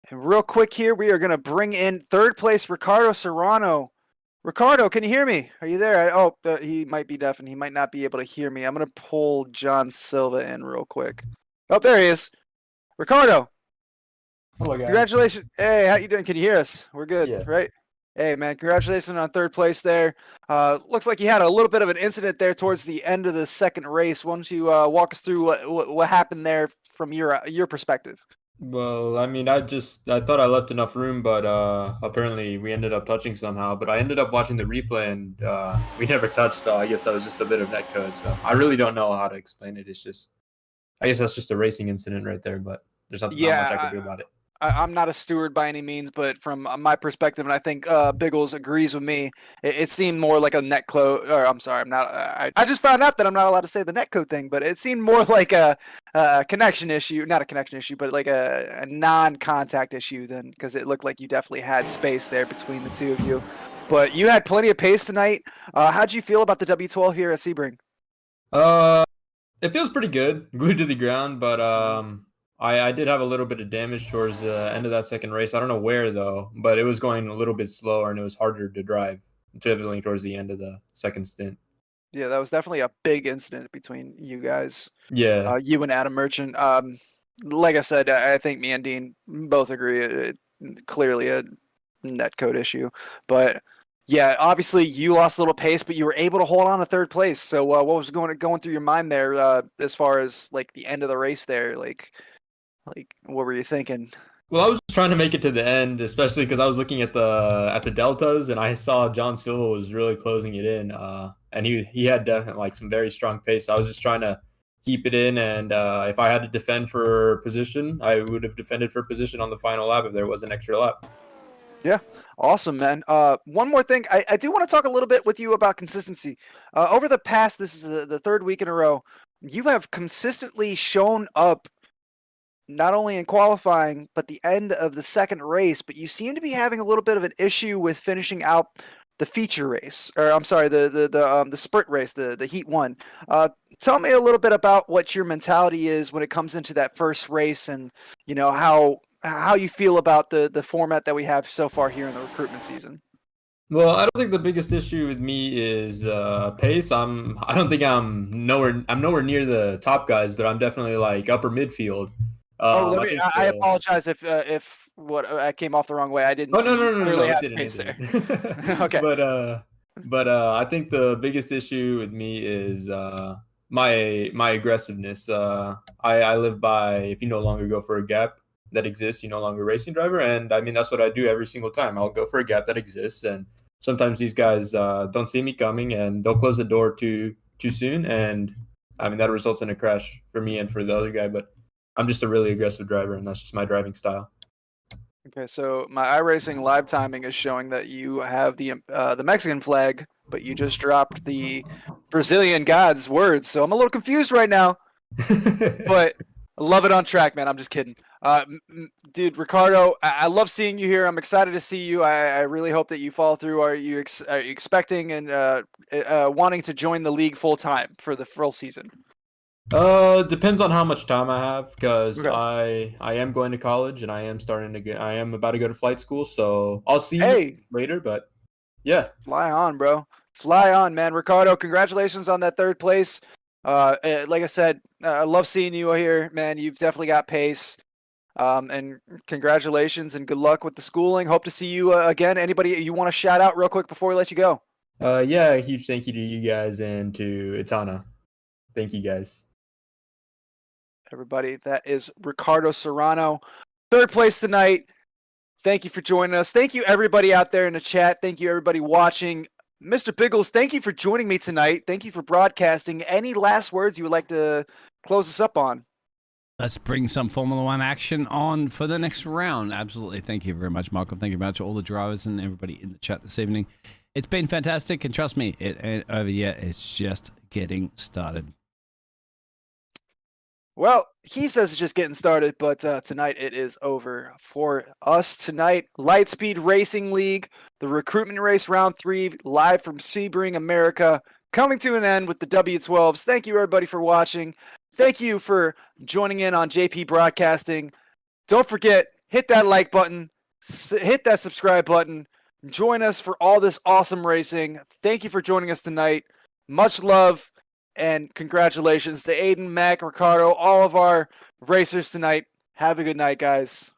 And real quick here, we are gonna bring in third place Ricardo Serrano. Ricardo, can you hear me? Are you there? He might be deaf and he might not be able to hear me. I'm gonna pull John Silva in real quick. Oh, there he is. Ricardo. Hello, guys. Congratulations. Hey, how you doing? Can you hear us? We're good, Yeah. right? Hey, man, congratulations on third place there. Looks like you had a little bit of an incident there towards the end of the second race. Why don't you walk us through what happened there from your perspective? Well, I mean, I thought I left enough room, but apparently we ended up touching somehow. But I ended up watching the replay, and we never touched. So I guess that was just a bit of netcode. So I really don't know how to explain it. I guess that's just a racing incident right there. But there's not much I can do about it. I'm not a steward by any means, but from my perspective, and I think Biggles agrees with me, it seemed more like a netcode. Or I'm sorry, I'm not. I just found out that I'm not allowed to say the netcode thing, but it seemed more like a connection issue, not a connection issue, but like a non-contact issue. Then, because it looked like you definitely had space there between the two of you. But you had plenty of pace tonight. How'd you feel about the W12 here at Sebring? It feels pretty good, glued to the ground, but I did have a little bit of damage towards the end of that second race. I don't know where, though, but it was going a little bit slower, and it was harder to drive, typically towards the end of the second stint. Yeah, that was definitely a big incident between you guys. Yeah. You and Adam Merchant. Like I said, I think me and Dean both agree. Clearly a netcode issue. But, yeah, obviously you lost a little pace, but you were able to hold on to third place. So what was going through your mind there as far as, like, the end of the race there? Like, what were you thinking? Well, I was just trying to make it to the end, especially because I was looking at the deltas, and I saw John Silva was really closing it in, and he had definitely like some very strong pace. I was just trying to keep it in, and if I had to defend for position, I would have defended for position on the final lap if there was an extra lap. Yeah, awesome, man. One more thing, I do want to talk a little bit with you about consistency. Over the past, this is the third week in a row, you have consistently shown up not only in qualifying, but the end of the second race, but you seem to be having a little bit of an issue with finishing out the feature race, or I'm sorry, the sprint race, the Heat 1. Tell me a little bit about what your mentality is when it comes into that first race, and how you feel about the format that we have so far here in the recruitment season. Well, I don't think the biggest issue with me is pace. I don't think I'm nowhere near the top guys, but I'm definitely like upper midfield. I apologize if what I came off the wrong way. I didn't. Oh no, clearly have it space didn't. there. Okay. But I think the biggest issue with me is my aggressiveness. I live by, if you no longer go for a gap that exists, you no longer racing driver, and I mean that's what I do every single time. I'll go for a gap that exists, and sometimes these guys don't see me coming, and they'll close the door too soon, and I mean that results in a crash for me and for the other guy. But I'm just a really aggressive driver, and that's just my driving style. Okay, so my iRacing live timing is showing that you have the Mexican flag, but you just dropped the Brazilian God's words. So I'm a little confused right now. But Love it on track, man. I'm just kidding. Dude, Ricardo, I love seeing you here. I'm excited to see you. I really hope that you follow through. Are you expecting and wanting to join the league full time for the full season? Depends on how much time I have, because Okay. I am going to college and I am about to go to flight school, so I'll see you later. But yeah, fly on, bro. Fly on, man. Ricardo, congratulations on that third place. Like I said, I love seeing you here, man. You've definitely got pace. And congratulations and good luck with the schooling. Hope to see you again. Anybody you want to shout out real quick before we let you go? yeah, a huge thank you to you guys and to Itana. Thank you guys. Everybody, that is Ricardo Serrano. Third place tonight. Thank you for joining us. Thank you, everybody out there in the chat. Thank you, everybody watching. Mr. Biggles, thank you for joining me tonight. Thank you for broadcasting. Any last words you would like to close us up on? Let's bring some Formula One action on for the next round. Absolutely. Thank you very much, Malcolm. Thank you very much to all the drivers and everybody in the chat this evening. It's been fantastic, and trust me, it ain't over yet. It's just getting started. Well, he says it's just getting started, but tonight it is over for us tonight. Lightspeed Racing League, the recruitment race round 3, live from Sebring, America, coming to an end with the W12s. Thank you, everybody, for watching. Thank you for joining in on JP Broadcasting. Don't forget, hit that like button, hit that subscribe button. Join us for all this awesome racing. Thank you for joining us tonight. Much love. And congratulations to Aiden, Mac, Ricardo, all of our racers tonight. Have a good night, guys.